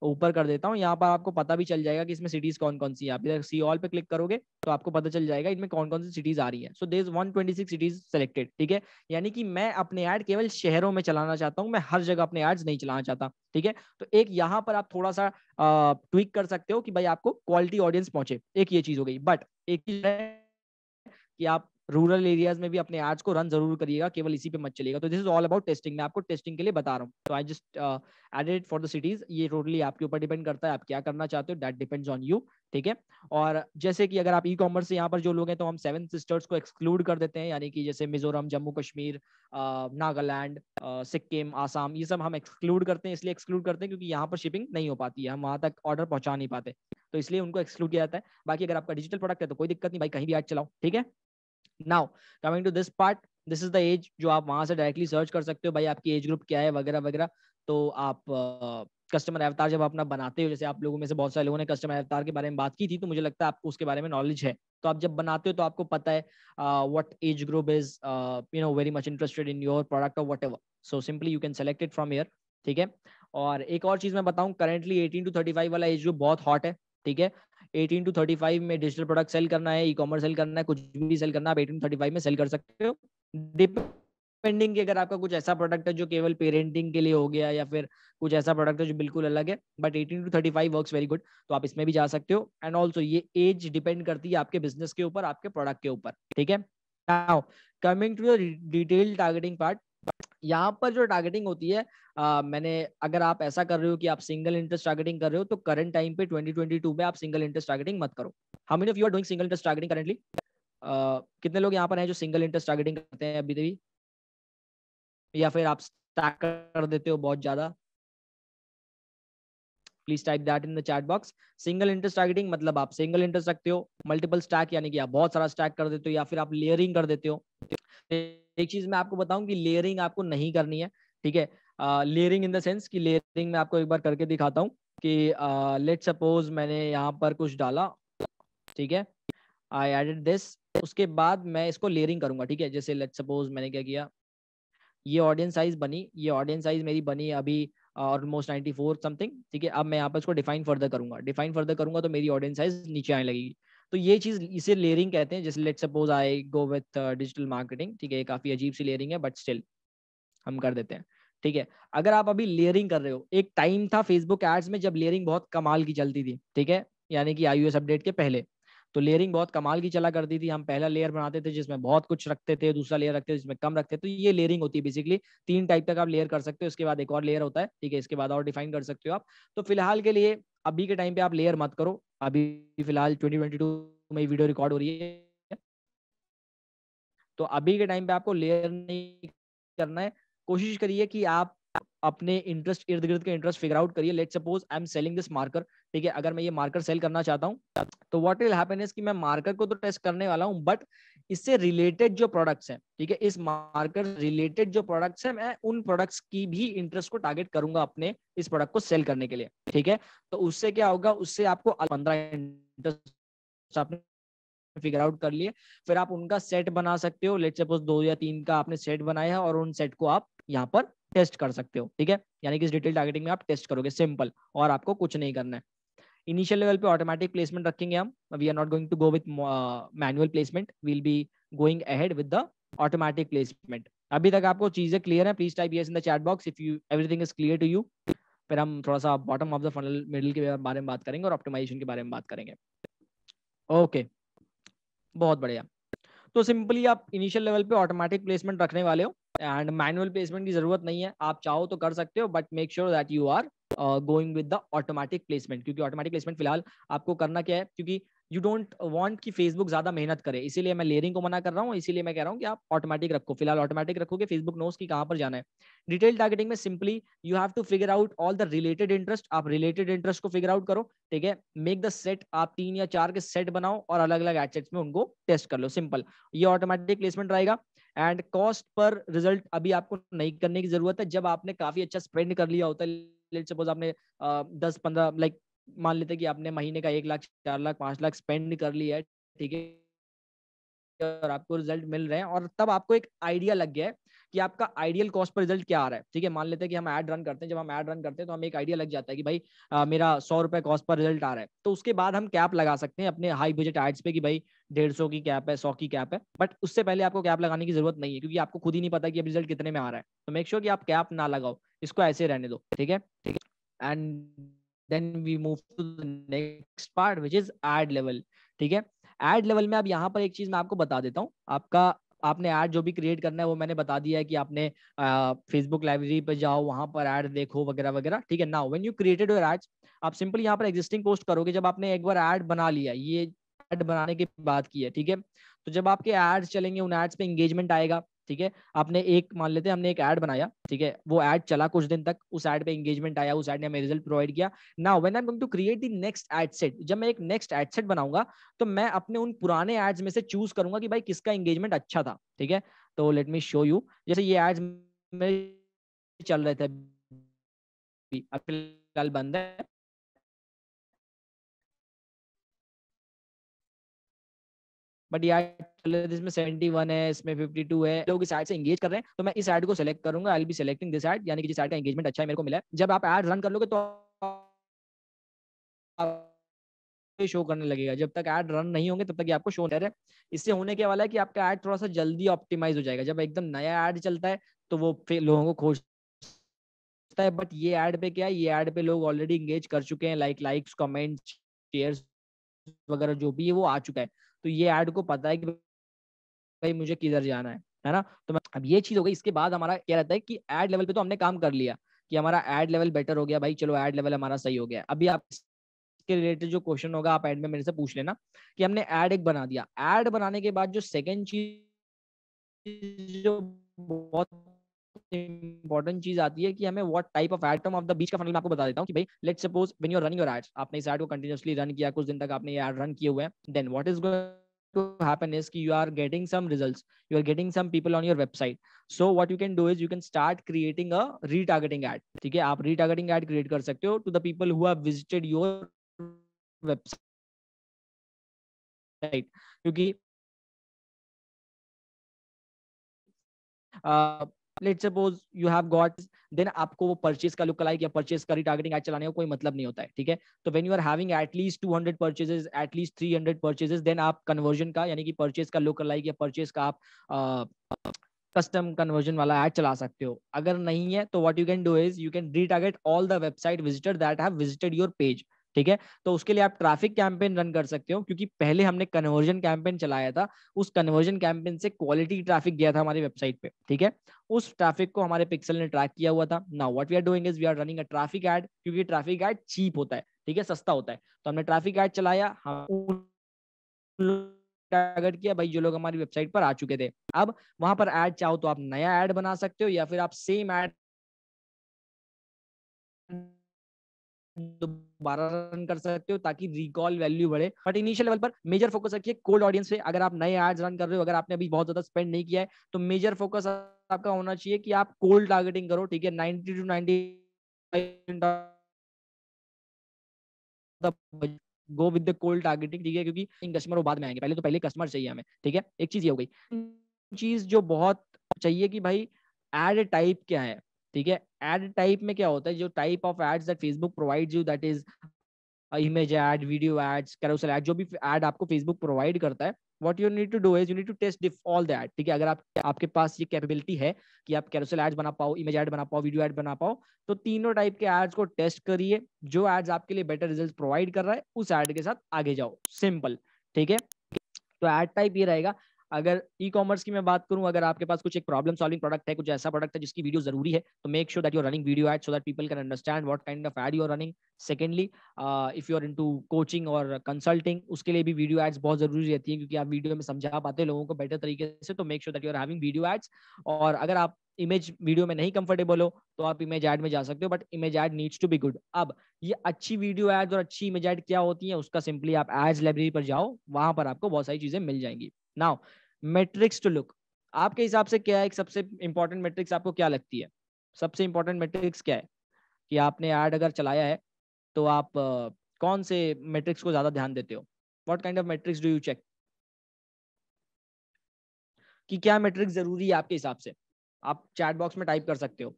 ऊपर कर देता हूँ, यहाँ पर आपको पता भी चल जाएगा कि इसमें सिटीज कौन कौन सी है। आप इधर सी ऑल पे क्लिक करोगे तो आपको पता चल जाएगा इनमें कौन कौन सी सिटीज आ रही है। So there is 126 cities selected, ठीक है, यानी कि मैं अपने ऐड केवल शहरों में चलाना चाहता हूँ, मैं हर जगह अपने एड्स नहीं चलाना चाहता, ठीक है। तो एक यहाँ पर आप थोड़ा सा ट्विक कर सकते हो कि भाई आपको क्वालिटी ऑडियंस पहुंचे, एक ये चीज हो गई। बट एक चीज कि आप रूरल एरियाज में भी अपने एड्स को रन जरूर करिएगा, केवल इसी पे मत चलिएगा। तो this is all about testing, मैं आपको टेस्टिंग के लिए बता रहा हूँ। तो I just added for the cities, ये टोटली आपके ऊपर डिपेंड करता है आप क्या करना चाहते हो, दैट डिपेंड्स ऑन यू, ठीक है। और जैसे कि अगर आप ई कॉमर्स से यहाँ पर जो लोग हैं, तो हम 7 सिस्टर्स को एक्सक्लूड कर देते हैं, यानी कि जैसे मिजोरम, जम्मू कश्मीर, नागालैंड, सिक्किम, आसाम, ये सब हम एक्सक्लूड करते हैं। इसलिए एक्सक्लूड करते हैं क्योंकि यहाँ पर शिपिंग नहीं हो पाती है, हम वहां तक ऑर्डर पहुंचा नहीं पाते, तो इसलिए उनको एक्सक्लूड किया जाता है। बाकी अगर आपका डिजिटल प्रोडक्ट है तो कोई दिक्कत नहीं भाई, कहीं भी ऐड चलाओ, ठीक है। Now coming to this part, this is the age जो आप वहां से डायरेक्टली सर्च कर सकते हो, भाई आपकी एज ग्रुप क्या है वगैरह वगैरह। तो आप कस्टमर अवतार जब अपना बनाते हो, जैसे आप लोगों में से बहुत सारे लोगों ने कस्टमर अवतार के बारे में बात की थी, तो मुझे लगता है आपको उसके बारे में नॉलेज है। तो आप जब बनाते हो तो आपको पता है what age group is very much interested in your product और whatever, so simply you can select it from here, ठीक है। और एक और चीज मैं बताऊं, करेंटली 18 to 35 वाला एज ग्रुप बहुत हॉट है, ठीक है। 18 to 35 में डिजिटल प्रोडक्ट सेल करना है, ई कॉमर्स सेल करना है, कुछ भी सेल करना है, आप 18 to 35 में सेल कर सकते हो, डिपेंडिंग कि अगर आपका कुछ ऐसा प्रोडक्ट है जो केवल पेरेंटिंग के लिए हो गया, या फिर कुछ ऐसा प्रोडक्ट है जो बिल्कुल अलग है। But 18 to 35 works very good, तो आप इसमें भी जा सकते हो। एंड ऑल्सो ये एज डिपेंड करती है आपके बिजनेस के ऊपर, आपके प्रोडक्ट के ऊपर, ठीक है। Now coming to the detail targeting part, यहाँ पर जो टारगेटिंग होती है, मैंने, अगर आप ऐसा कर रहे हो कि आप सिंगल इंटरेस्ट टारगेटिंग कर रहे हो, तो करंट टाइम पे 2022 में आप सिंगल इंटरेस्ट टारगेटिंग मत करो। How many of you are doing single interest targeting currently? कितने लोग यहाँ पर हैं जो सिंगल इंटरेस्ट टारगेटिंग करते हैं अभी भी, या फिर आप स्टैक कर देते हो बहुत ज्यादा? Please type that in the chat box. Single interest targeting मतलब आप सिंगल इंटरेस्ट रखते हो, मल्टीपल स्टैक यानी कि आप बहुत सारा स्टैक कर देते हो, या फिर आप लेयरिंग कर देते हो। एक चीज मैं आपको बताऊं कि लेयरिंग आपको नहीं करनी है, ठीक है। लेयरिंग इन द सेंस कि लेयरिंग मैं आपको एक बार करके दिखाता हूँ कि लेट सपोज मैंने यहाँ पर कुछ डाला, ठीक है, आई एडेड दिस, उसके बाद मैं इसको लेयरिंग करूंगा, ठीक है। जैसे लेट सपोज मैंने क्या किया, ये ऑडियंस साइज बनी, ये ऑडियंस साइज मेरी बनी अभी ऑलमोस्ट 94 समथिंग, ठीक है। अब मैं यहाँ पर इसको डिफाइन फर्दर करूंगा, डिफाइन फर्दर करूंगा तो मेरी ऑडियंस साइज नीचे आने लगेगी। तो ये चीज, इसे लेयरिंग कहते हैं। जैसे let suppose I go with digital marketing, ठीक है, काफी अजीब सी लेयरिंग है बट स्टिल हम कर देते हैं, ठीक है। अगर आप अभी लेयरिंग कर रहे हो, एक टाइम था फेसबुक एड्स में जब लेयरिंग बहुत कमाल की चलती थी, ठीक है, यानी कि iOS अपडेट के पहले। तो लेयरिंग बहुत कमाल की चला करती थी, हम पहला लेयर बनाते थे जिसमें बहुत कुछ रखते थे, दूसरा लेयर रखते थे जिसमें कम रखते थे। तो ये लेयरिंग होती है बेसिकली, 3 टाइप तक आप लेयर कर सकते हो, इसके बाद एक और लेयर होता है, ठीक है, इसके बाद और डिफाइन कर सकते हो आप। तो फिलहाल के लिए अभी के टाइम पे आप लेयर मत करो, अभी फिलहाल 2022 में वीडियो रिकॉर्ड हो रही है, तो अभी के टाइम पे आपको लेयर नहीं करना है। कोशिश करिए कि आप अपने इंटरेस्ट, इर्द गिर्द के इंटरेस्ट फिगर आउट करिए। Let suppose I am selling this marker, ठीक है, अगर मैं ये मार्कर सेल करना चाहता हूँ, तो व्हाट विल हैपन इज कि मैं मार्कर को तो टेस्ट करने वाला हूँ, बट इससे रिलेटेड जो प्रोडक्ट्स हैं, ठीक है, इस मार्कर रिलेटेड जो प्रोडक्ट्स हैं, मैं उन प्रोडक्ट्स की भी इंटरेस्ट को टारगेट करूंगा अपने इस प्रोडक्ट को सेल करने के लिए, ठीक है। तो उससे क्या होगा, उससे आपको 15 इंटरेस्ट आपने फिगर आउट कर लिए, फिर आप उनका सेट बना सकते हो। लेट सपोज 2 या 3 का आपने सेट बनाया है और उन सेट को आप यहाँ पर टेस्ट कर सकते हो, ठीक है। यानी कि इस डिटेल टारगेटिंग में आप टेस्ट करोगे, सिंपल, और आपको कुछ नहीं करना है। इनिशियल लेवल पे ऑटोमेटिक प्लेसमेंट रखेंगे हम, we are not going to go with manual placement, we'll be going ahead with the automatic placement. अभी तक आपको चीजें क्लियर है? Please type yes in the chat box if you everything is clear to you. फिर हम थोड़ा सा bottom of the funnel, middle के बारे में बात करेंगे और ऑप्टिमाइजेशन के बारे में बात करेंगे। ओके, बहुत बढ़िया। तो सिंपली आप इनिशियल लेवल पे ऑटोमेटिक प्लेसमेंट रखने वाले हो, एंड मैनुअल प्लेसमेंट की जरूरत नहीं है, आप चाहो तो कर सकते हो, but make sure that you are going with the automatic placement. क्योंकि ऑटोमेटिक प्लेसमेंट फिलहाल आपको करना क्या है, क्योंकि यू डोंट वांट कि फेसबुक ज्यादा मेहनत करे, इसीलिए मैं लेयरिंग को मना कर रहा हूँ, इसीलिए मैं कह रहा हूँ कि आप ऑटोमेटिक रखो। फिलहाल ऑटोमेटिक रखोगे, फेसबुक नोस की कहाँ पर जाना है। डिटेल टारगेटिंग में simply you have to figure out all the related interest, आप रिलेटेड इंटरेस्ट को फिगर आउट करो, ठीक है। मेक द सेट, आप 3 या 4 के सेट बनाओ और अलग अलग एडसेट्स में उनको टेस्ट कर लो, सिंपल। ये ऑटोमेटिक प्लेसमेंट रहेगा। एंड कॉस्ट पर रिजल्ट अभी आपको नहीं करने की जरूरत है, जब आपने काफी अच्छा स्पेंड कर लिया होता है। लेट सपोज आपने 10-15, लाइक मान लेते कि आपने महीने का 1 लाख, 4 लाख, 5 लाख स्पेंड कर लिया है, ठीक है, और आपको रिजल्ट मिल रहे हैं, और तब आपको एक आइडिया लग गया है कि आपका आइडियल कॉस्ट पर रिजल्ट क्या आ रहा है। ठीक है, मान लेते हैं कि हम ऐड रन करते हैं, जब हम ऐड रन करते हैं तो हमें एक आइडिया लग जाता है कि भाई मेरा 100 रुपए कॉस्ट पर रिजल्ट आ रहा है, तो उसके बाद हम कैप लगा सकते हैं अपने हाई बजट एड्स पे कि भाई 150 की कैप है, 100 की कैप है। बट उससे पहले आपको कैप लगाने की जरूरत नहीं है, क्योंकि आपको खुद ही नहीं पता कि अब रिजल्ट कितने में आ रहा है। तो मेक श्योर कि आप कैप ना लगाओ, इसको ऐसे रहने दो। ठीक है, and then we move to the next part which is ad level. ठीक है, एड लेवल में अब यहाँ पर एक चीज मैं आपको बता देता हूँ। आपने ऐड जो भी क्रिएट करना है वो मैंने बता दिया है कि आपने फेसबुक लाइब्रेरी पे जाओ, वहां पर ऐड देखो वगैरह वगैरह। ठीक है, now when you created your ads, आप सिंपली यहाँ पर एग्जिस्टिंग पोस्ट करोगे। जब आपने एक बार ऐड बना लिया, ये ऐड बनाने की बात की है, ठीक है, तो जब आपके एड्स चलेंगे उन एड्स पे एंगेजमेंट आएगा। ठीक है, आपने एक, मान लेते हैं हमने एक ऐड बनाया, ठीक है, वो ऐड चला कुछ दिन तक, उस ऐड पे एंगेजमेंट आया, उस ऐड ने हमें रिजल्ट प्रोवाइड किया। Now when I am going to create the next ad set, जब मैं एक नेक्स्ट एड सेट बनाऊंगा तो मैं अपने उन पुराने एड्स में से चूज करूंगा कि भाई किसका एंगेजमेंट अच्छा था। ठीक है, तो लेट मी शो यू, जैसे ये एड्स में चल रहे थे, अब फिलहाल बंद है, बट यार इसमें 71 है, इसमें 52 है, लोग इस ऐड से एंगेज कर रहे हैं, तो मैं इस ऐड को सेलेक्ट करूंगा। I will be selecting this add, यानी कि जिस ऐड का एंगेजमेंट अच्छा है मेरे को मिला है। जब आप ऐड रन कर लोगे तो शो करने लगेगा, जब तक ऐड रन नहीं होंगे तब तक ये आपको शो नहीं है। इससे होने के वाला है कि आपका ऐड थोड़ा सा जल्दी ऑप्टिमाइज हो जाएगा। जब एकदम नया ऐड चलता है तो वो लोगों को खोजता है, बट ये ऐड पे क्या है, ये ऐड पे लोग ऑलरेडी एंगेज कर चुके हैं, लाइक्स कमेंट्स शेयर्स वगैरह जो भी है वो आ चुका है। तो ये ऐड को पता है कि भाई मुझे किधर जाना है ना। तो अब ये चीज हो गई। इसके बाद हमारा क्या रहता है कि एड लेवल पे तो हमने काम कर लिया कि हमारा एड लेवल बेटर हो गया, भाई चलो एड लेवल हमारा सही हो गया। अभी आप इसके रिलेटेड जो क्वेश्चन होगा आप एड में मेरे से पूछ लेना कि हमने एड एक बना दिया। एड बनाने के बाद जो सेकंड चीज, जो बहुत इंपॉर्टेंट चीज आती है कि हमें what type of ad of the बीच का फनल मैं आपको बता देता हूँ कि भाई let's suppose when you are running your ads, आपने इस एड को कंटिन्यूअसली रन किया, कुछ दिन तक आपने ये एड रन किए हुए हैं, then what is to happen is कि you are getting some results, you are getting some people on your website. So what you can do is you can start creating a retargeting ad. ठीक है, आप retargeting ad create कर सकते हो to the people who have visited your website, क्योंकि let's suppose you have got, then आपको वो purchase का लुक लाइक या परचेज का रिटारगेटिंग एड चलाने का कोई मतलब नहीं होता है। ठीक है, तो when you are having at least 200 purchases, at least 300 purchases, then आप कन्वर्जन का यानी कि परचेज का लुक लाइक या परचेज का आप कस्टम कन्वर्जन वाला ऐड चला सकते हो। अगर नहीं है तो what you can do is you can retarget all the website visitor that have visited your page. ठीक है, तो उसके लिए आप ट्रैफिक कैंपेन रन कर सकते हो, क्योंकि पहले हमने कन्वर्जन कैंपेन चलाया था, उस कन्वर्जन कैंपेन से क्वालिटी ट्रैफिक गया था हमारी वेबसाइट पे। ठीक है, उस ट्रैफिक को हमारे पिक्सल ने ट्रैक किया हुआ था। Now what we are doing is we are running a traffic ad, क्योंकि ट्रैफिक ऐड चीप होता है, ठीक है, सस्ता होता है। तो हमने ट्रैफिक ऐड चलाया, हम टारगेट किया भाई जो लोग हमारी वेबसाइट पर आ चुके थे। अब वहां पर ऐड चाहो तो आप नया ऐड बना सकते हो, या फिर आप सेम ऐड दोबारा रन कर सकते हो ताकि रिकॉल वैल्यू बढ़े। बट इनिशियल लेवल पर मेजर फोकस रखिए कोल्ड ऑडियंस पे। अगर आप नए एड्स रन कर रहे हो, अगर आपने अभी बहुत ज्यादा स्पेंड नहीं किया है, तो मेजर फोकस आपका होना चाहिए कि आप कोल्ड टारगेटिंग करो। ठीक है, 90 to 90 go with the cold targeting. ठीक है, क्योंकि कस्टमर वो बाद में आएंगे, पहले कस्टमर चाहिए हमें। ठीक है, एक चीज ये हो गई। चीज जो बहुत चाहिए कि भाई एड टाइप क्या है। ठीक है, एड टाइप में क्या होता है, जो type of ads that Facebook provides you, that is image ad, video ads, carousel ad, जो भी एड आपको फेसबुक प्रोवाइड करता है, what you need to do is you need to test all the ad. ठीक है, अगर आपके पास ये कैपेबिलिटी है कि आप कैरोसेल एड्स बना पाओ, इमेज एड बना पाओ, वीडियो एड बना पाओ, तो तीनों टाइप के एड्स को टेस्ट करिए। जो एड्स आपके लिए बेटर रिजल्ट प्रोवाइड कर रहा है उस एड के साथ आगे जाओ, सिंपल। ठीक है, तो एड टाइप ये रहेगा। अगर ई कॉमर्स की मैं बात करूं, अगर आपके पास कुछ एक प्रॉब्लम सॉल्विंग प्रोडक्ट है, कुछ ऐसा प्रोडक्ट है जिसकी वीडियो जरूरी है, तो make sure that you are running video ad so that people can understand what kind of ad you are running. Secondly, if you are into coaching और consulting, उसके लिए भी वीडियो एड्स बहुत जरूरी रहती है, क्योंकि आप वीडियो में समझा पाते हैं लोगों को बेटर तरीके से। तो make sure that you are having video ads. और अगर आप इमेज वीडियो में नहीं कंफर्टेबल हो तो आप इमेज एड में जा सकते हो, but image ad needs to be good. अब ये अच्छी वीडियो एड्स और अच्छी इमेज एड क्या होती है, उसका सिंपली आप एड्स लाइब्रेरी पर जाओ, वहां पर आपको बहुत सारी चीजें मिल जाएंगी। नाउ मेट्रिक्स टू लुक, आपके हिसाब से क्या है एक सबसे इंपॉर्टेंट मेट्रिक्स, आपको क्या लगती है सबसे इंपॉर्टेंट मेट्रिक्स क्या है? कि आपने ऐड अगर चलाया है तो आप कौन से मेट्रिक्स को ज्यादा ध्यान देते हो? What kind of metrics do you check? कि क्या मेट्रिक्स जरूरी है आपके हिसाब से? आप चैट बॉक्स में टाइप कर सकते हो।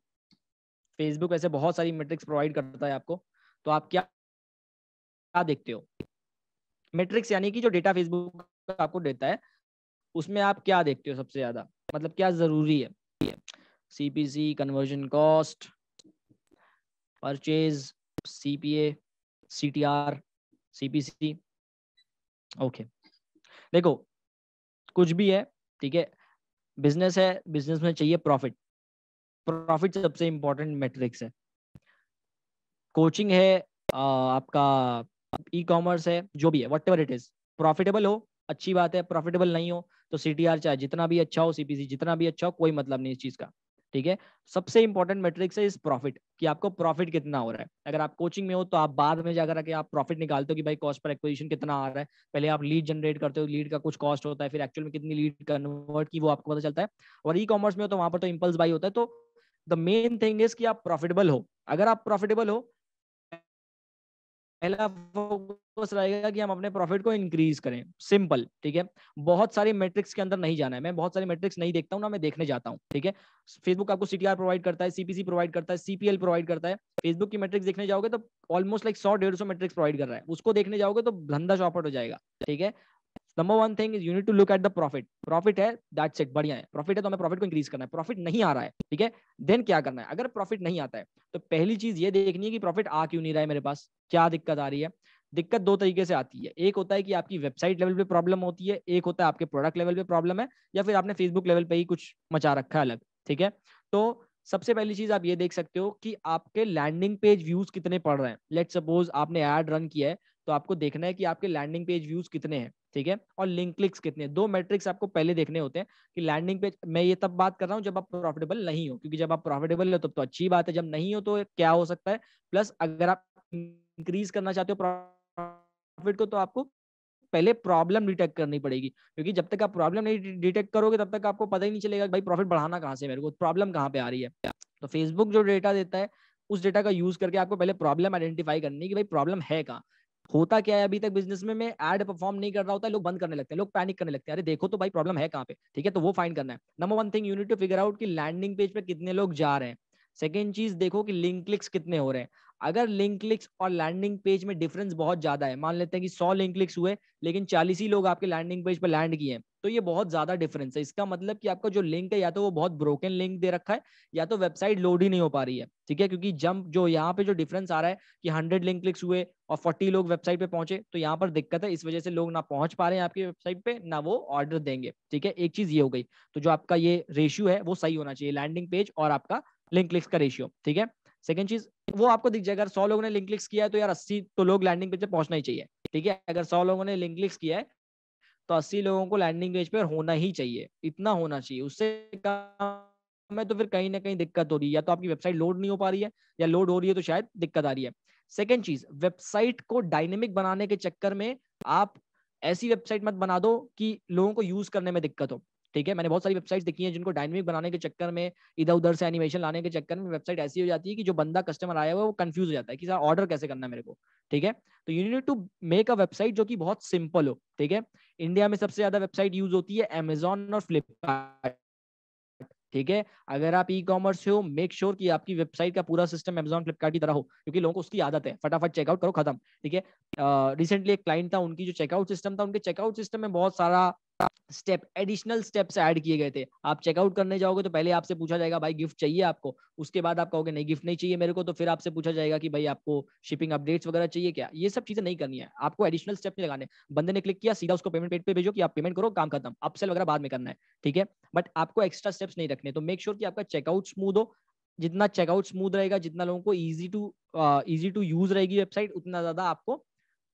फेसबुक ऐसे बहुत सारी मेट्रिक्स प्रोवाइड करता है आपको, तो आप क्या क्या देखते हो? मेट्रिक्स यानी कि जो डेटा फेसबुक आपको देता है, उसमें आप क्या देखते हो सबसे ज्यादा, मतलब क्या जरूरी है? CPC, conversion cost, purchase, CPA, CTR, CPC. Okay, देखो कुछ भी है, ठीक है, बिजनेस है, बिजनेस में चाहिए प्रॉफिट। प्रॉफिट सबसे इंपॉर्टेंट मेट्रिक्स है। कोचिंग है, आपका ई कॉमर्स है, जो भी है, what ever it is, profitable हो अच्छी बात है, प्रॉफिटेबल नहीं हो तो सीटीआर चाहे जितना भी अच्छा हो, सीपीसी जितना भी अच्छा हो, कोई मतलब नहीं इस चीज का, ठीक है। सबसे इंपॉर्टेंट मेट्रिक्स है इस प्रॉफिट, कि आपको प्रॉफिट कितना हो रहा है। अगर आप कोचिंग में हो तो आप बाद में जाकर के आप प्रॉफिट निकालते हो कि भाई कॉस्ट पर एक्विजिशन कितना आ रहा है। पहले आप लीड जनरेट करते हो, लीड का कुछ कॉस्ट होता है, फिर एक्चुअल में कितनी लीड कन्वर्ट की वो आपको पता चलता है। और ई कॉमर्स में हो तो वहां पर तो इम्पल्स बाई होता है। तो द मेन थिंग इज कि आप प्रॉफिटेबल हो। अगर आप प्रॉफिटेबल हो, पहला फोकस रहेगा कि हम अपने प्रॉफिट को इंक्रीज करें, सिंपल, ठीक है। बहुत सारी मैट्रिक्स के अंदर नहीं जाना है, मैं बहुत सारी मैट्रिक्स नहीं देखता हूं ना, मैं देखने जाता हूं, ठीक है। फेसबुक आपको सीटीआर प्रोवाइड करता है, सीपीसी प्रोवाइड करता है, सीपीएल प्रोवाइड करता है। फेसबुक की मैट्रिक्स देखने जाओगे तो ऑलमोस्ट लाइक 100-150 मैट्रिक्स प्रोवाइड कर रहा है, उसको देखने जाओगे तो धंधा चौपट हो जाएगा, ठीक है। Number one thing is you need to look at the profit. Profit है, दैट्स इट, बढ़िया है, प्रॉफिट है तो हमें प्रॉफिट को इंक्रीज करना है। प्रॉफिट नहीं आ रहा है, ठीक है, देन क्या करना है? अगर प्रॉफिट नहीं आता है तो पहली चीज ये देखनी है कि प्रॉफिट आ क्यों नहीं रहा है मेरे पास, क्या दिक्कत आ रही है। दिक्कत दो तरीके से आती है, एक होता है कि आपकी वेबसाइट लेवल पे प्रॉब्लम होती है, एक होता है आपके प्रोडक्ट लेवल पे प्रॉब्लम है, या फिर आपने फेसबुक लेवल पे ही कुछ मचा रखा है अलग, ठीक है। तो सबसे पहली चीज आप ये देख सकते हो कि आपके लैंडिंग पेज व्यूज कितने पड़ रहे हैं। लेट सपोज आपने ऐड रन किया है, तो आपको देखना है कि आपके लैंडिंग पेज व्यूज कितने हैं, ठीक है, और लिंक क्लिक्स कितने हैं। दो मैट्रिक्स आपको पहले देखने होते हैं कि लैंडिंग पेज, मैं ये तब बात कर रहा हूँ जब आप प्रॉफिटेबल नहीं हो, क्योंकि जब आप प्रॉफिटेबल हो तब तो अच्छी बात है, जब नहीं हो तो क्या हो सकता है। प्लस अगर आप इंक्रीज करना चाहते हो प्रॉफिट को, तो आपको पहले प्रॉब्लम डिटेक्ट करनी पड़ेगी, क्योंकि जब तक आप प्रॉब्लम नहीं डिटेक्ट करोगे तब तक आपको पता ही नहीं चलेगा कि भाई प्रॉफिट बढ़ाना कहाँ से, मेरे को प्रॉब्लम कहाँ पे आ रही है। तो फेसबुक जो डेटा देता है, उस डेटा का यूज करके आपको पहले प्रॉब्लम आइडेंटिफाई करनी है कि भाई प्रॉब्लम है कहाँ। होता क्या है, अभी तक बिजनेस में मैं ऐड परफॉर्म नहीं कर रहा होता है, लोग बंद करने लगते हैं, लोग पैनिक करने लगते हैं, अरे देखो तो भाई प्रॉब्लम है कहाँ पे, ठीक है। तो वो फाइंड करना है। Number one thing, you need to figure out कि लैंडिंग पेज पे कितने लोग जा रहे हैं। सेकेंड चीज देखो कि लिंक क्लिक्स कितने हो रहे हैं। अगर लिंक क्लिक्स और लैंडिंग पेज में डिफरेंस बहुत ज्यादा है, मान लेते हैं कि 100 लिंक क्लिक्स हुए लेकिन 40 ही लोग आपके लैंडिंग पेज पर लैंड किए हैं, तो ये बहुत ज्यादा डिफरेंस है। इसका मतलब कि आपका जो लिंक है या तो वो बहुत ब्रोकन लिंक दे रखा है, या तो वेबसाइट लोड ही नहीं हो पा रही है, ठीक है। क्योंकि जंप जो यहाँ पे जो डिफरेंस आ रहा है कि 100 लिंक क्लिक्स हुए और 40 लोग वेबसाइट पे पहुंचे, तो यहाँ पर दिक्कत है। इस वजह से लोग ना पहुंच पा रहे हैं आपकी वेबसाइट पे, ना वो ऑर्डर देंगे, ठीक है। एक चीज ये हो गई। तो जो आपका ये रेशियो है वो सही होना चाहिए, लैंडिंग पेज और आपका लिंक क्लिक्स का रेशियो, ठीक है। सेकंड चीज, वो आपको दिख जाएगा, अगर 100 लोगों ने लिंक क्लिक्स किया है तो यार 80 तो लोग लैंडिंग पेज पे पहुंचना ही चाहिए, ठीक है। अगर 100 लोगों ने लिंक क्लिक्स किया है तो 80 लोगों को लैंडिंग पेज पर होना ही चाहिए, इतना होना चाहिए। उससे कम है तो फिर कहीं ना कहीं दिक्कत हो रही है, या तो आपकी वेबसाइट लोड नहीं हो पा रही है, या लोड हो रही है तो शायद दिक्कत आ रही है। सेकेंड चीज, वेबसाइट को डायनेमिक बनाने के चक्कर में आप ऐसी वेबसाइट मत बना दो कि लोगों को यूज करने में दिक्कत हो, ठीक है। मैंने बहुत सारी वेबसाइट्स देखी हैं जिनको डायनेमिक बनाने के चक्कर में, इधर उधर से एनिमेशन लाने के चक्कर में वेबसाइट ऐसी हो जाती है कि जो बंदा कस्टमर आया हुआ है वो कंफ्यूज हो जाता है कि सर ऑर्डर कैसे करना है मेरे को, ठीक है। तो you need to make a website जो कि बहुत सिंपल हो, ठीक है। इंडिया में सबसे ज्यादा वेबसाइट यूज होती है अमेजॉन और फ्लिपकार्ट, ठीक है। अगर आप ई कॉमर्स से हो, मेक श्योर कि आपकी वेबसाइट का पूरा सिस्टम अमेजॉन फ्लिपकार्ट की तरह हो, क्योंकि लोगों को उसकी आदत है फटाफट चेकआउट करो खत्म, ठीक है। रिसेंटली एक क्लाइंट था, उनकी जो चेकआउट सिस्टम था, उनके चेकआउट सिस्टम में बहुत सारा स्टेप, एडिशनल स्टेप्स ऐड किए गए थे। आप चेकआउट करने जाओगे तो पहले आपसे पूछा जाएगा भाई गिफ्ट चाहिए आपको, उसके बाद आप कहोगे नहीं गिफ्ट नहीं चाहिए मेरे को, तो फिर आपसे पूछा जाएगा कि भाई आपको शिपिंग अपडेट्स वगैरह चाहिए क्या। ये सब चीजें नहीं करनी है आपको, एडिशनल स्टेप नहीं लगाने। बंदे ने क्लिक किया, सीधा उसको पेमेंट पेज पे भेजो कि आप पेमेंट करो, काम खत्म, अपसेल वगैरह बाद में करना है, ठीक है। बट आपको एक्स्ट्रा स्टेप्स नहीं रखने। तो मेक श्योर कि आपका चेकआउट स्मूथ हो। जितना चेकआउट स्मूथ रहेगा, जितना लोगों को इजी टू यूज रहेगी वेबसाइट, उतना ज्यादा आपको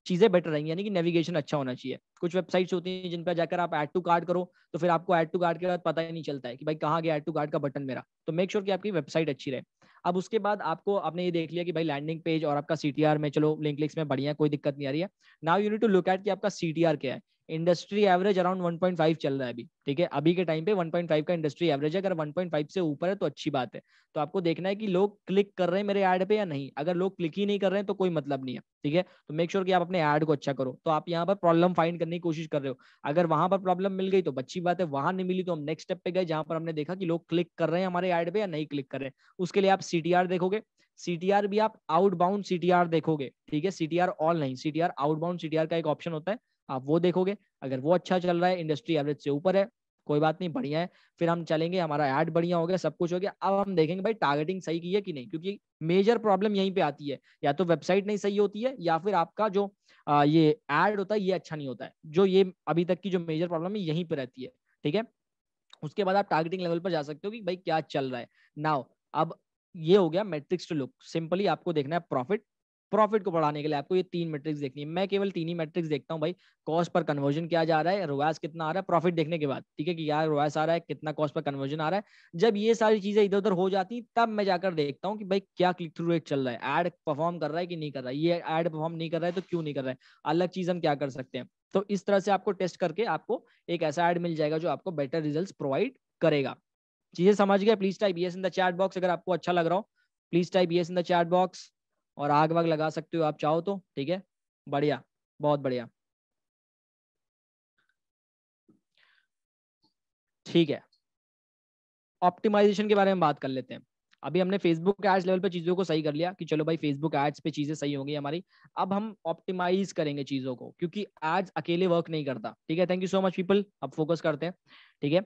चीजें बेटर रहेंगी, यानी कि नेविगेशन अच्छा होना चाहिए। कुछ वेबसाइट्स होती हैं जिन पर जाकर आप ऐड टू कार्ट करो, तो फिर आपको ऐड टू कार्ट के बाद पता ही नहीं चलता है कि भाई कहाँ गया ऐड टू कार्ट का बटन मेरा। तो मेक श्योर कि आपकी वेबसाइट अच्छी रहे। अब उसके बाद आपको, आपने ये देख लिया कि भाई लैंडिंग पेज और आपका सीटीआर में, चलो लिंक क्लिक्स में बढ़िया, कोई दिक्कत नहीं आ रही है। Now you need to look at कि आपका सीटीआर क्या है। इंडस्ट्री एवरेज अराउंड 1.5 चल रहा है अभी, ठीक है, अभी के टाइम पे 1.5 का इंडस्ट्री एवरेज है। अगर 1.5 से ऊपर है तो अच्छी बात है। तो आपको देखना है कि लोग क्लिक कर रहे हैं मेरे ऐड पे या नहीं। अगर लोग क्लिक ही नहीं कर रहे हैं तो कोई मतलब नहीं है, ठीक है। तो मेक श्योर कि आप अपने ऐड को अच्छा करो। तो आप यहाँ पर प्रॉब्लम फाइंड करने की कोशिश कर रहे हो, अगर वहां पर प्रॉब्लम मिल गई तो अच्छी बात है, वहां नहीं मिली तो हम नेक्स्ट स्टेप पे गए जहां पर हमने देखा कि लोग क्लिक कर रहे हैं हमारे ऐड पे या नहीं क्लिक कर रहे हैं। उसके लिए आप सीटीआर देखोगे, सीटीआर भी आप आउटबाउंड सीटीआर देखोगे, ठीक है, सीटीआर ऑल नहीं, सीटीआर आउटबाउंड सीटीआर का एक ऑप्शन होता है, आप वो देखोगे। अगर वो अच्छा चल रहा है, इंडस्ट्री एवरेज से ऊपर है, कोई बात नहीं, बढ़िया है। फिर हम चलेंगे, हमारा ऐड बढ़िया हो गया, सब कुछ हो गया, अब हम देखेंगे भाई टारगेटिंग सही की है कि नहीं, क्योंकि मेजर प्रॉब्लम यहीं पे आती है, या तो वेबसाइट नहीं सही होती है या फिर आपका जो ये ऐड होता है ये अच्छा नहीं होता है। जो ये अभी तक की जो मेजर प्रॉब्लम है यहीं पे रहती है, ठीक है। उसके बाद आप टारगेटिंग लेवल पर जा सकते हो कि भाई क्या चल रहा है। नाउ अब ये हो गया मैट्रिक्स टू लुक। सिंपली आपको देखना है प्रॉफिट। प्रॉफिट को बढ़ाने के लिए आपको ये 3 मैट्रिक्स देखनी है। मैं केवल 3 ही मैट्रिक्स देखता हूँ भाई। कॉस्ट पर कन्वर्जन क्या जा रहा है, रोआस कितना आ रहा है, प्रॉफिट देखने के बाद, ठीक है, कि यार रोआस आ रहा है कितना, कॉस्ट पर कन्वर्जन आ रहा है। जब ये सारी चीजें इधर उधर हो जाती तब मैं जाकर देखता हूँ कि भाई क्या क्लिक थ्रू रेट चल रहा है, एड परफॉर्म कर रहा है कि नहीं कर रहा है। ये एड परफॉर्म नहीं कर रहा है तो क्यों नहीं कर रहा है, अलग चीज हम क्या कर सकते हैं। तो इस तरह से आपको टेस्ट करके आपको एक ऐसा एड मिल जाएगा जो आपको बेटर रिजल्ट प्रोवाइड करेगा। चीजें समझ गए? Please type yes in the chat box अगर आपको अच्छा लग रहा हो। Please type yes in the chat box. और आग वाग लगा सकते हो आप चाहो तो, ठीक है, बढ़िया, बहुत बढ़िया, ठीक है। ऑप्टिमाइजेशन के बारे में बात कर लेते हैं। अभी हमने फेसबुक एड्स लेवल पे चीजों को सही कर लिया कि चलो भाई फेसबुक एड्स पे चीजें सही होंगी हमारी। अब हम ऑप्टिमाइज करेंगे चीजों को, क्योंकि एड्स अकेले वर्क नहीं करता, ठीक है। Thank you so much people, अब फोकस करते हैं, ठीक है।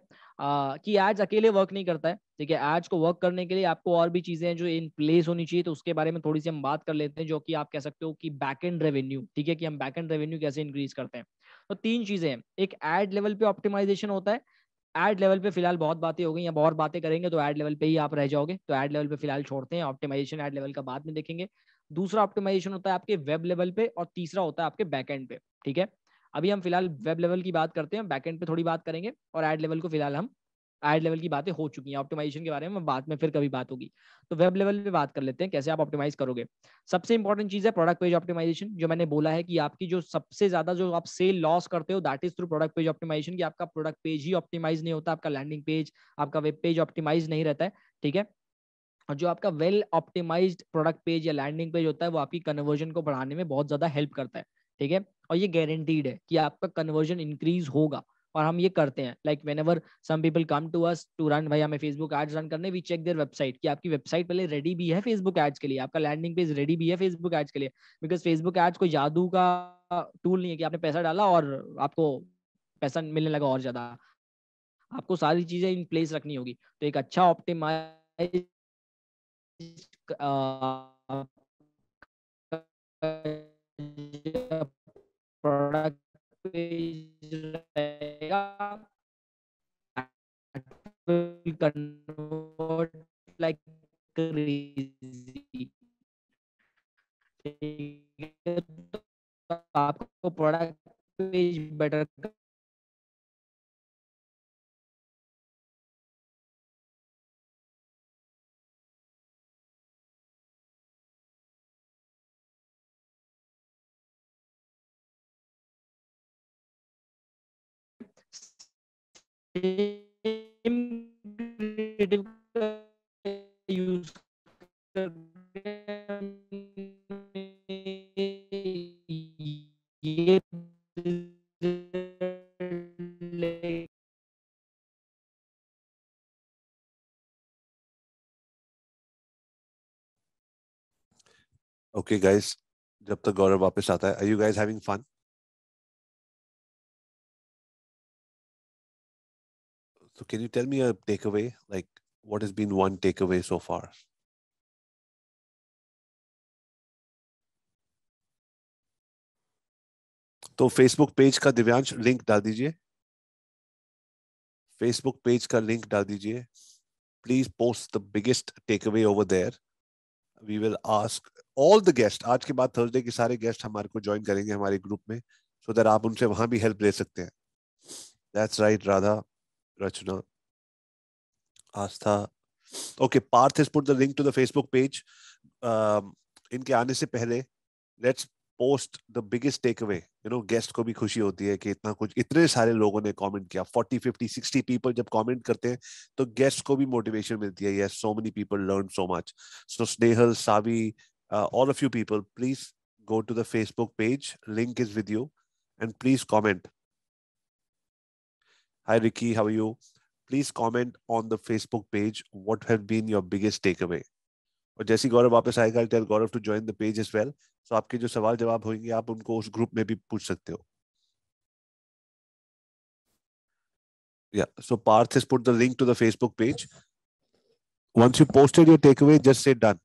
कि एड्स अकेले वर्क नहीं करता है, ठीक है। एड्स को वर्क करने के लिए आपको और भी चीजें हैं जो इन प्लेस होनी चाहिए, तो उसके बारे में थोड़ी सी हम बात कर लेते हैं, जो कि आप कह सकते हो कि बैक एंड रेवेन्यू, ठीक है, कि हम बैक एंड रेवेन्यू कैसे इंक्रीज करते हैं। तो 3 चीजें हैं, एक एड लेवल पे ऑप्टिमाइजेशन होता है। एड लेवल पे फिलहाल बहुत बातें हो गई, अब और बातें करेंगे तो एड लेवल पे ही आप रह जाओगे, तो एड लेवल पे फिलहाल छोड़ते हैं, ऑप्टिमाइजेशन एड लेवल का बाद में देखेंगे। दूसरा ऑप्टिमाइजेशन होता है आपके वेब लेवल पे, और तीसरा होता है आपके बैकएंड पे, ठीक है। अभी हम फिलहाल वेब लेवल की बात करते हैं, बैकएंड पे थोड़ी बात करेंगे, और एड लेवल को फिलहाल हम, एड लेवल की बातें हो चुकी हैं, ऑप्टिमाइजेशन के बारे में बाद में फिर कभी बात होगी। तो वेब लेवल पे बात कर लेते हैं कैसे आप ऑप्टिमाइज करोगे। सबसे इंपॉर्टेंट चीज है प्रोडक्ट पेज ऑप्टिमाइजेशन, जो मैंने बोला है कि आपकी जो सबसे ज्यादा जो आप सेल लॉस करते हो that is through product page optimization, कि आपका प्रोडक्ट पेज ही ऑप्टिमाइज नहीं होता, आपका लैंडिंग पेज, आपका वेब पेज ऑप्टिमाइज नहीं रहता है, ठीक है। और जो आपका वेल ऑप्टिमाइज्ड प्रोडक्ट पेज या लैंडिंग पेज होता है वो आपकी कन्वर्जन को बढ़ाने में बहुत ज्यादा हेल्प करता है, ठीक है। और ये गारंटीड है कि आपका कन्वर्जन इंक्रीज होगा, और हम ये करते हैं। Like whenever some people come to us to run, भाई हमें फेसबुक एड्स रन करने, वी चेक देयर वेबसाइट कि आपकी वेबसाइट पहले रेडी भी है फेसबुक एड्स के लिए, आपका लैंडिंग पेज रेडी भी है फेसबुक एड्स के लिए। बिकॉज फेसबुक एड्स कोई जादू का टूल नहीं है कि आपने पैसा डाला और आपको पैसा मिलने लगा और ज्यादा। आपको सारी चीजें इन प्लेस रखनी होगी। तो एक अच्छा ऑप्टिमाइज प्रोडक्ट पेज रहेगा, will convert like crazy, ठीक है? तो आपको प्रोडक्ट पेज बेटर, यूज ये ओके गाइस, जब तक गौरव वापस आता है, are you guys having fun? So can you tell me a takeaway? Like, what has been one takeaway so far? तो फेसबुक पेज का दिव्यांश लिंक डाल दीजिए, फेसबुक पेज का लिंक डाल दीजिए। Please post the biggest takeaway over there. We will ask all the guest, आज के बाद थर्सडे के सारे गेस्ट हमारे को ज्वाइन करेंगे हमारे ग्रुप में, सो दैट आप उनसे वहां भी हेल्प ले सकते हैं। That's right Radha, Rachna, Astha. Okay, Parth has put the link to the Facebook page. इनके आने से पहले let's post the biggest takeaway guest को भी खुशी होती है कि इतने सारे लोगों ने कमेंट किया, 40 50 60 पीपल जब कमेंट करते हैं तो गेस्ट को भी मोटिवेशन मिलती है, yes so many people learn so much. So Snehal, Saavi, all of you people, please go to the Facebook page, link is with you, and please comment. Hi Ricky, how are you? Please comment on the Facebook page what have been your biggest takeaway. और जैसे गौरव वापस आएगा, I'll tell Gaurav to join the page as well. So आपके जो सवाल जवाब होंगे आप उनको उस ग्रुप में भी पूछ सकते हो. Yeah, so Parth has put the link to the Facebook page. Once you posted your takeaway, just say done.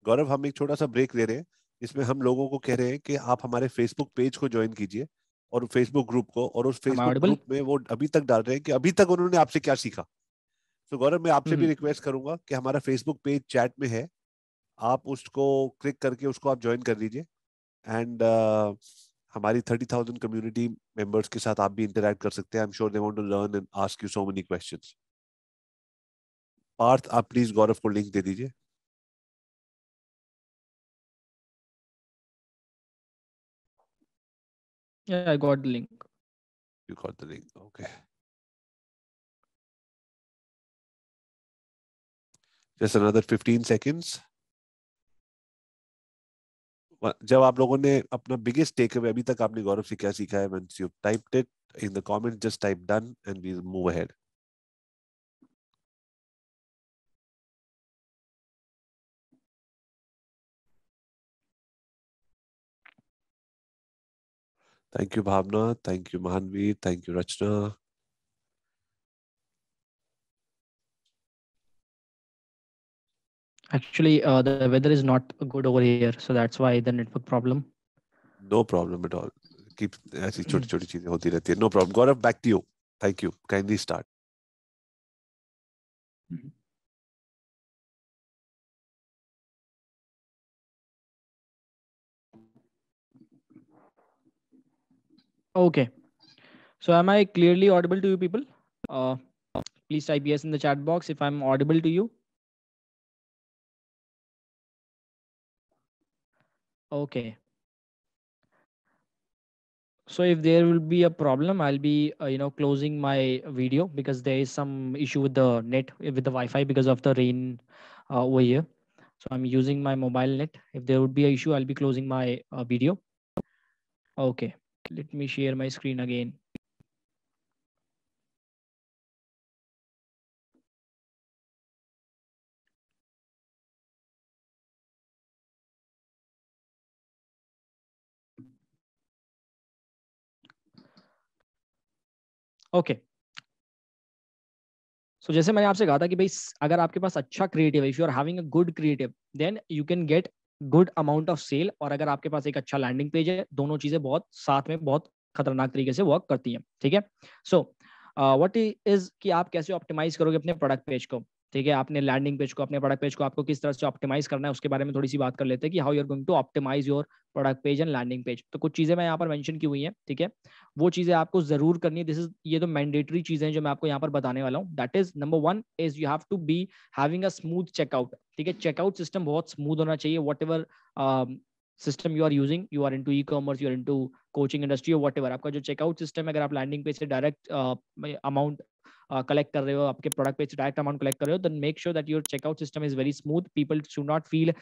गौरव, हम एक छोटा सा ब्रेक ले रहे हैं, इसमें हम लोगों को कह रहे हैं कि आप हमारे फेसबुक पेज को ज्वाइन कीजिए और फेसबुक ग्रुप को, और उस Am I Facebook audible? Group में वो अभी तक डाल रहे हैं कि अभी तक उन्होंने आपसे क्या सीखा. तो गौरव, मैं आपसे भी रिक्वेस्ट करूंगा कि हमारा फेसबुक पेज चैट में है, आप उसको क्लिक करके उसको आप ज्वाइन कर लीजिए. एंड हमारी 30,000 कम्युनिटी मेंबर्स के साथ आप भी इंटरैक्ट कर सकते हैं. I am sure they want to learn and ask you so many questions. Parth, आप प्लीज गौरव को लिंक दे दीजिए. Yeah, I got the link. You got the link. Okay. Just another 15 seconds. जब आप लोगों ने अपना बिगेस्ट टेक अवे अभी तक आपने गौरव से क्या सीखा है, once you typed it in the comment, just type done and we'll move ahead. Thank you Bhavna, thank you Mahanveer, thank you Rachna. Actually, the weather is not good over here, so that's why the network problem. No problem at all. Keep ऐसी छोटी छोटी चीजें होती रहती है. No problem. Gaurav, back to you. Thank you. Kindly start. Okay. So am I clearly audible to you people? Please type yes in the chat box if I'm audible to you. Okay. So if there will be a problem, I'll be closing my video because there is some issue with the net, with the Wi-Fi because of the rain over here. So I'm using my mobile net. If there would be an issue, I'll be closing my video. Okay. Let me share my screen again. Okay. So जैसे मैंने आपसे कहा था कि भाई अगर आपके पास अच्छा क्रिएटिव है, if you are having a good creative, then you can get good amount of sale. और अगर आपके पास एक अच्छा लैंडिंग पेज है, दोनों चीजें बहुत साथ में बहुत खतरनाक तरीके से वर्क करती हैं. ठीक है. सो व्हाट इज कि आप कैसे ऑप्टिमाइज करोगे अपने प्रोडक्ट पेज को. ठीक है. आपने लैंडिंग पेज को, अपने प्रोडक्ट पेज को आपको किस तरह से ऑप्टिमाइज करना है, उसके बारे में थोड़ी सी बात कर लेते हैं कि how you are going to optimize your product page and landing page. तो कुछ चीजें मैं यहाँ पर मेंशन की हुई हैं. ठीक है. वो चीजें आपको जरूर करनी है. ये तो मैंडेटरी चीजें हैं जो मैं आपको यहाँ पर बताने वाला हूँ. That is number 1 is you have to be having a smooth checkout. ठीक है. चेकआउट सिस्टम बहुत स्मूथ होना चाहिए. Whatever system you are using, you are into e-commerce, you are into coaching industry और वट एवर, आपका जो checkout system है, अगर आप लैंडिंग पेज से डायरेक्ट अमाउंट कलेक्ट कर रहे हो, आपके प्रोडक्ट पेज से डायरेक्ट अमाउंट कलेक्ट कर रहे हो, then make sure that your checkout system is very smooth. People should not feel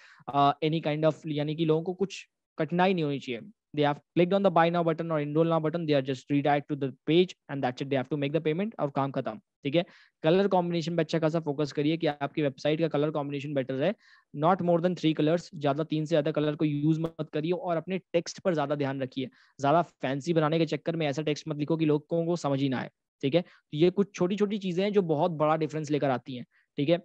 any kind of, यानी कि लोगों को कुछ कठिनाई नहीं होनी चाहिए. They have clicked on the buy now button or enroll now button, they are just redirect to the page and that's it. They have to make the payment और काम खत्म. ठीक है. कलर कॉम्बिनेशन पे अच्छा खासा फोकस करिए कि आपकी वेबसाइट का कलर कॉम्बिनेशन बेटर है. नॉट मोर देन 3 कलर्स, ज्यादा 3 से ज्यादा कलर को यूज मत करिए. और अपने टेक्स्ट पर ज्यादा ध्यान रखिए. ज्यादा फैंसी बनाने के चक्कर में ऐसा टेक्स्ट मत लिखो कि लोगों को समझ ही ना आए. ठीक है. ये कुछ छोटी छोटी चीजें हैं जो बहुत बड़ा डिफरेंस लेकर आती हैं. ठीक है.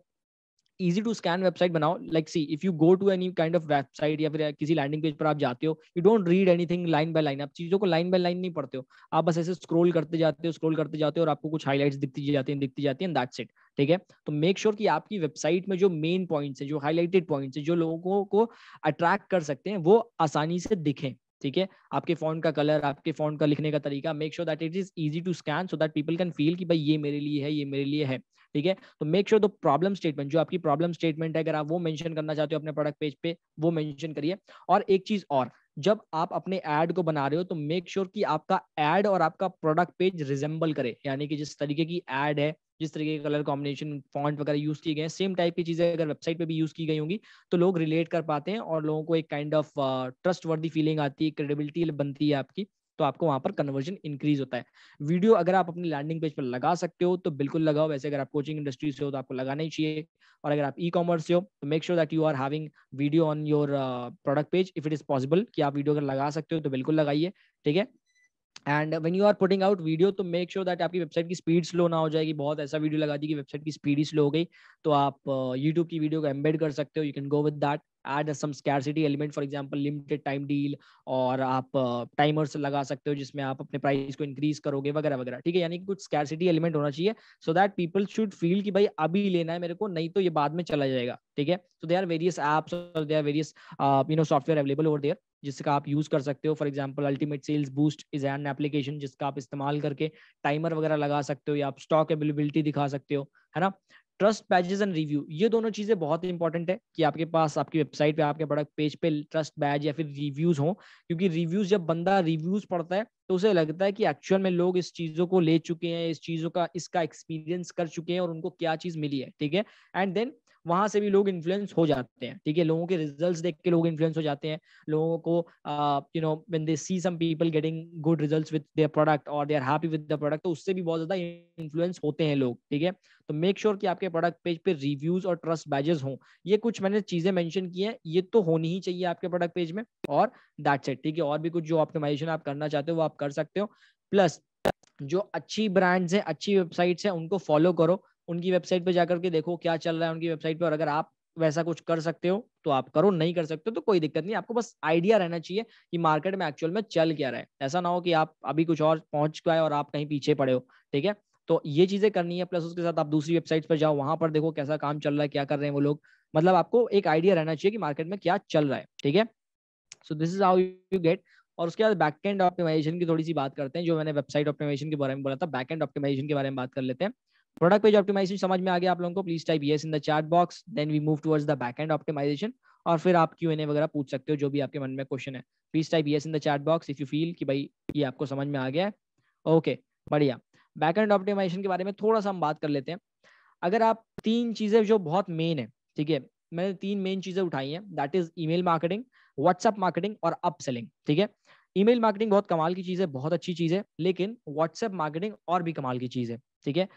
इजी टू स्कैन वेबसाइट बनाओ. Like see, if you go to any kind of website या फिर किसी लैंडिंग पेज पर आप जाते हो, you don't read anything line by line. आप चीजों को लाइन बाय लाइन नहीं पढ़ते हो. आप बस ऐसे स्क्रॉल करते जाते हो और आपको कुछ हाईलाइट्स दिखती जाती हैं एंड दैट्स इट. ठीक है. तो मेक श्योर कि आपकी वेबसाइट में जो मेन पॉइंट्स है, जो हाईलाइटेड पॉइंट्स है, जो लोगों को अट्रैक्ट कर सकते हैं, वो आसानी से दिखें. ठीक है. आपके फॉन्ट का कलर, आपके फॉन्ट का लिखने का तरीका, make sure that it is easy to scan so that people can feel कि भाई ये मेरे लिए है, ये मेरे लिए है. ठीक है। तो make sure the problem statement, जो आपकी प्रॉब्लम स्टेटमेंट है, अगर आप वो मेंशन करना चाहते हो अपने प्रोडक्ट पेज पे, वो मेंशन करिए। और एक चीज और, जब आप अपने ऐड को बना रहे हो तो मेक श्योर कि आपका ऐड और आपका प्रोडक्ट पेज रिजेंबल करे, यानी कि जिस तरीके की ऐड है, जिस तरीके के कलर कॉम्बिनेशन, फॉन्ट वगैरह यूज किए गए हैं, सेम टाइप की चीजें अगर वेबसाइट पे भी यूज की गई होंगी तो लोग रिलेट कर पाते हैं और लोगों को एक काइंड ऑफ ट्रस्ट वर्दी फीलिंग आती है, क्रेडिबिलिटी बनती है आपकी, तो आपको वहां पर कन्वर्जन इंक्रीज होता है। वीडियो अगर आप अपनी लैंडिंग पेज पर लगा सकते हो तो बिल्कुल लगाओ, वैसे अगर आप कोचिंग इंडस्ट्री से हो तो आपको लगाना ही चाहिए। और अगर आप ई कॉमर्स से हो तो make sure that you are having video on your product page if it is possible, कि आप वीडियो अगर लगा सकते हो तो बिल्कुल लगाइए, ठीक है। And when you are putting out video तो मेक श्योर दैट आपकी वेबसाइट की स्पीड स्लो ना हो जाएगी, बहुत ऐसा वीडियो लगा दी कि वेबसाइट की स्पीड ही स्लो हो गई, तो आप यूट्यूब की वीडियो को एम्बेड कर सकते हो, you can go with that, add some scarcity element, for example limited time deal, और आप टाइमर्स लगा सकते हो जिसमें आप अपने प्राइस को इंक्रीज करोगे वगैरह वगैरह, ठीक है। यानी कि कुछ स्कैरसिटी एलिमेंट होना चाहिए सो दैट पीपल शुड फील कि भाई अभी लेना है मेरे को, नहीं तो ये बाद में चला जाएगा, ठीक है। So they are various apps और they are various software available over there जिसका आप यूज कर सकते हो। For example ultimate sales boost is an application जिसका आप इस्तेमाल करके टाइमर वगैरह लगा सकते हो या आप स्टॉक अवेलेबिलिटी दिखा सकते हो, है ना। ट्रस्ट बैजेस एंड रिव्यू, ये दोनों चीजें बहुत इंपॉर्टेंट है कि आपके पास आपकी वेबसाइट पे, आपके प्रोडक्ट पेज पे ट्रस्ट बैज या फिर रिव्यूज हो, क्योंकि रिव्यूज, जब बंदा रिव्यूज पढ़ता है तो उसे लगता है कि एक्चुअल में लोग इस चीजों को ले चुके हैं, इस चीजों का, इसका एक्सपीरियंस कर चुके हैं और उनको क्या चीज मिली है, ठीक है। एंड देन वहां से भी लोग इन्फ्लुएंस हो जाते हैं, ठीक है। लोगों के रिजल्ट्स देख के लोग इन्फ्लुएंस हो जाते हैं, लोगों को when they see some people getting good results with their product और they are happy with the product, तो उससे भी बहुत ज्यादा इन्फ्लुएंस होते हैं लोग, ठीक है। तो मेक श्योर कि आपके प्रोडक्ट पेज पे रिव्यूज और ट्रस्ट बैजेस हों। ये कुछ मैंने चीजें मेंशन की हैं, ये तो होनी ही चाहिए आपके प्रोडक्ट पेज में, और दैट्स इट, ठीक है। और भी कुछ जो ऑप्टिमाइजेशन आप करना चाहते हो वो आप कर सकते हो। प्लस जो अच्छी ब्रांड्स हैं, अच्छी वेबसाइट्स हैं, उनको फॉलो करो, उनकी वेबसाइट पे जाकर के देखो क्या चल रहा है उनकी वेबसाइट पे, और अगर आप वैसा कुछ कर सकते हो तो आप करो, नहीं कर सकते हो तो कोई दिक्कत नहीं, आपको बस आइडिया रहना चाहिए कि मार्केट में एक्चुअल में चल क्या रहा है। ऐसा ना हो कि आप अभी कुछ और पहुंच गए और आप कहीं पीछे पड़े हो, ठीक है। तो ये चीजें करनी है, प्लस उसके साथ आप दूसरी वेबसाइट्स पर जाओ, वहां पर देखो कैसा काम चल रहा है, क्या कर रहे हैं वो लोग, मतलब आपको एक आइडिया रहना चाहिए कि मार्केट में क्या चल रहा है, ठीक है। सो this is how you get. और उसके बाद बैकएंड ऑप्टिमाइजेशन की थोड़ी सी बात करते हैं, जो मैंने वेबसाइट ऑप्टिमाइजेशन के बारे में बोला था, बैकएंड ऑप्टिमाइजेशन के बारे में बात कर लेते हैं। प्रोडक्ट पेज ऑप्टिमाइजेशन समझ में आ गया आप लोगों को, please type yes in the chat box, then we move towards the backend optimization, और फिर आप Q&A वगैरह पूछ सकते हो जो भी आपके मन में क्वेश्चन है। Please type yes in the chat box if you feel कि भाई ये आपको समझ में आ गया है। ओके, बढ़िया। बैकएंड ऑप्टिमाइजेशन के बारे में थोड़ा सा हम बात कर लेते हैं। अगर आप तीन चीजें जो बहुत मेन है, ठीक है, मैंने तीन मेन चीजें उठाई हैं, that is email marketing, WhatsApp marketing और अपसेलिंग, ठीक है। ईमेल मार्केटिंग बहुत कमाल की चीज है, बहुत अच्छी चीज है, लेकिन व्हाट्सएप मार्केटिंग और भी कमाल की चीज है, ठीक है।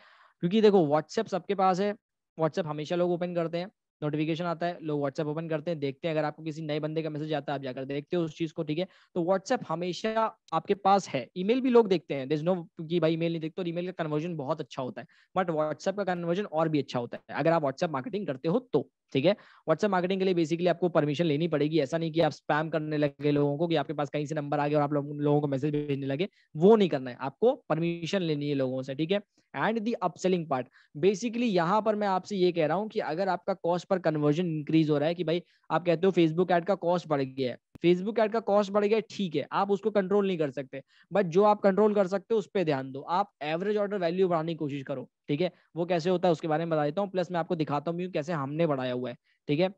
क्योंकि देखो व्हाट्सएप सबके पास है, व्हाट्सएप हमेशा लोग ओपन करते हैं, नोटिफिकेशन आता है, लोग व्हाट्सएप ओपन करते हैं, देखते हैं, अगर आपको किसी नए बंदे का मैसेज आता है आप जाकर देखते हो उस चीज को, ठीक है। तो व्हाट्सएप हमेशा आपके पास है। ईमेल भी लोग देखते हैं, देयर इज नो कि भाई ईमेल नहीं देखते, और ईमेल का कन्वर्जन बहुत अच्छा होता है, बट व्हाट्सएप का कन्वर्जन और भी अच्छा होता है अगर आप व्हाट्सएप मार्केटिंग करते हो तो, ठीक है। व्हाट्सएप मार्केटिंग के लिए बेसिकली आपको परमिशन लेनी पड़ेगी, ऐसा नहीं कि आप स्पैम करने लगे लोगों को, कि आपके पास कहीं से नंबर आ गया और आप लोगों को मैसेज भेजने लगे, वो नहीं करना है, आपको परमिशन लेनी है लोगों से, ठीक है। And the upselling part, basically यहाँ पर मैं आपसे ये कह रहा हूँ कि अगर आपका कॉस्ट पर कन्वर्जन इंक्रीज हो रहा है, कि भाई आप कहते हो फेसबुक ऐड का कॉस्ट बढ़ गया है, फेसबुक ऐड का कॉस्ट बढ़ गया है, ठीक है, आप उसको कंट्रोल नहीं कर सकते, बट जो आप कंट्रोल कर सकते हो उस पर ध्यान दो, आप एवरेज ऑर्डर वैल्यू बढ़ाने की कोशिश करो, ठीक है। वो कैसे होता है उसके बारे में बता देता हूँ, प्लस मैं आपको दिखाता हूँ कैसे हमने बढ़ाया हुआ है, ठीक है।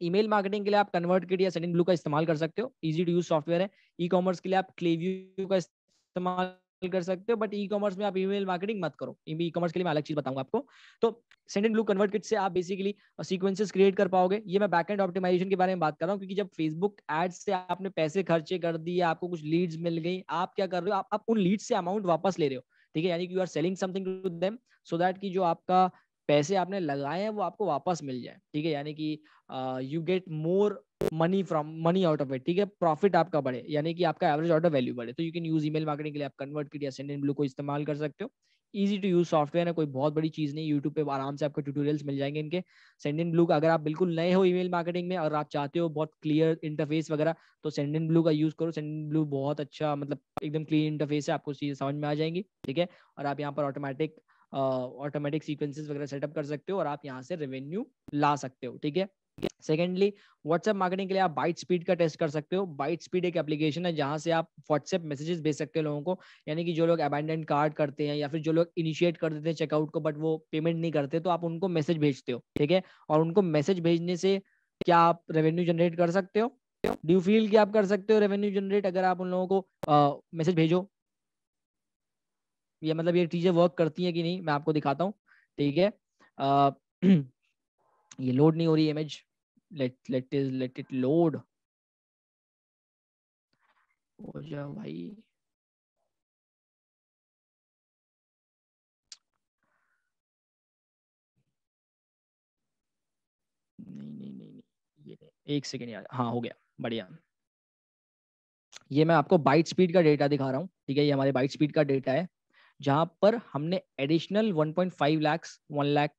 ईमेल मार्केटिंग के लिए आप कन्वर्टकिट या सेंडिंग ब्लू का इस्तेमाल कर सकते हो, इजी टू यूज सॉफ्टवेयर है। ई कॉमर्स के लिए आप क्लेवियो का इस्तेमाल कर सकते हो, बट ई कॉमर्स में आप ईमेल मार्केटिंग मत करो, ई कॉमर्स के लिए मैं अलग चीज बताऊंगा आपको। तो सेंड ब्लू कन्वर्ट किट से आप बेसिकली सीक्वेंसेस क्रिएट कर पाओगे। ये मैं बैकएंड ऑप्टिमाइजेशन के बारे में बात कर रहा हूँ, क्योंकि जब फेसबुक एड्स से आपने पैसे खर्चे कर दिए, आपको कुछ लीड्स मिल गई, आप क्या कर रहे हो, आप उन लीड्स से अमाउंट वापस ले रहे हो, ठीक है। यानी कि you are selling something to them so that कि जो आपका पैसे आपने लगाए हैं वो आपको वापस मिल जाए, ठीक है। यानी कि you get more money out of it, ठीक है, प्रॉफिट आपका बढ़े, यानी कि आपका एवरेज ऑर्डर वैल्यू बढ़े। तो you can use email marketing के लिए आप कन्वर्ट किट या सेंड इन ब्लू को इस्तेमाल कर सकते हो। इजी टू यूज सॉफ्टवेयर है, कोई बहुत बड़ी चीज नहीं, यूट्यूब पे आराम से आपको ट्यूटोरियल्स मिल जाएंगे इनके। सेंड इन ब्लू का अगर आप बिल्कुल नए हो ईमेल मार्केटिंग में और आप चाहते हो बहुत क्लियर इंटरफेस वगैरह, तो सेंड इन ब्लू का यूज करो। सेंड इन ब्लू बहुत अच्छा, मतलब एकदम क्लीन इंटरफेस है, आपको चीजें समझ में आ जाएंगी, ठीक है। और आप यहाँ पर ऑटोमेटिक सीक्वेंसेस वगैरह सेटअप कर सकते हो और आप यहाँ से रेवेन्यू ला सकते हो, ठीक है। सेकेंडली, व्हाट्सएप मार्केटिंग के लिए आप बाइट स्पीड का टेस्ट कर सकते हो। बाइट स्पीड एक एप्लीकेशन है जहां से आप व्हाट्सएप मैसेजेस भेज सकते हो लोगों को, यानी कि जो लोग अबैंडन कार्ड करते हैं या फिर जो लोग इनिशिएट कर देते हैं चेकआउट को बट वो पेमेंट नहीं करते, तो आप उनको मैसेज भेजते हो, ठीक है। और उनको मैसेज भेजने से क्या आप रेवेन्यू जनरेट कर सकते हो? डू यू फील कि आप कर सकते हो रेवेन्यू जनरेट अगर आप उन लोगों को मैसेज भेजो? ये मतलब ये चीजें वर्क करती हैं कि नहीं, मैं आपको दिखाता हूँ, ठीक है। ये लोड नहीं हो रही इमेज, लेट इट लोड हो जाओ भाई। नहीं, ये एक सेकेंड यार, हाँ हो गया, बढ़िया। ये मैं आपको बाइट स्पीड का डेटा दिखा रहा हूँ, ठीक है। ये हमारे बाइट स्पीड का डेटा है जहां पर हमने additional 1.5 lakh 1 lakh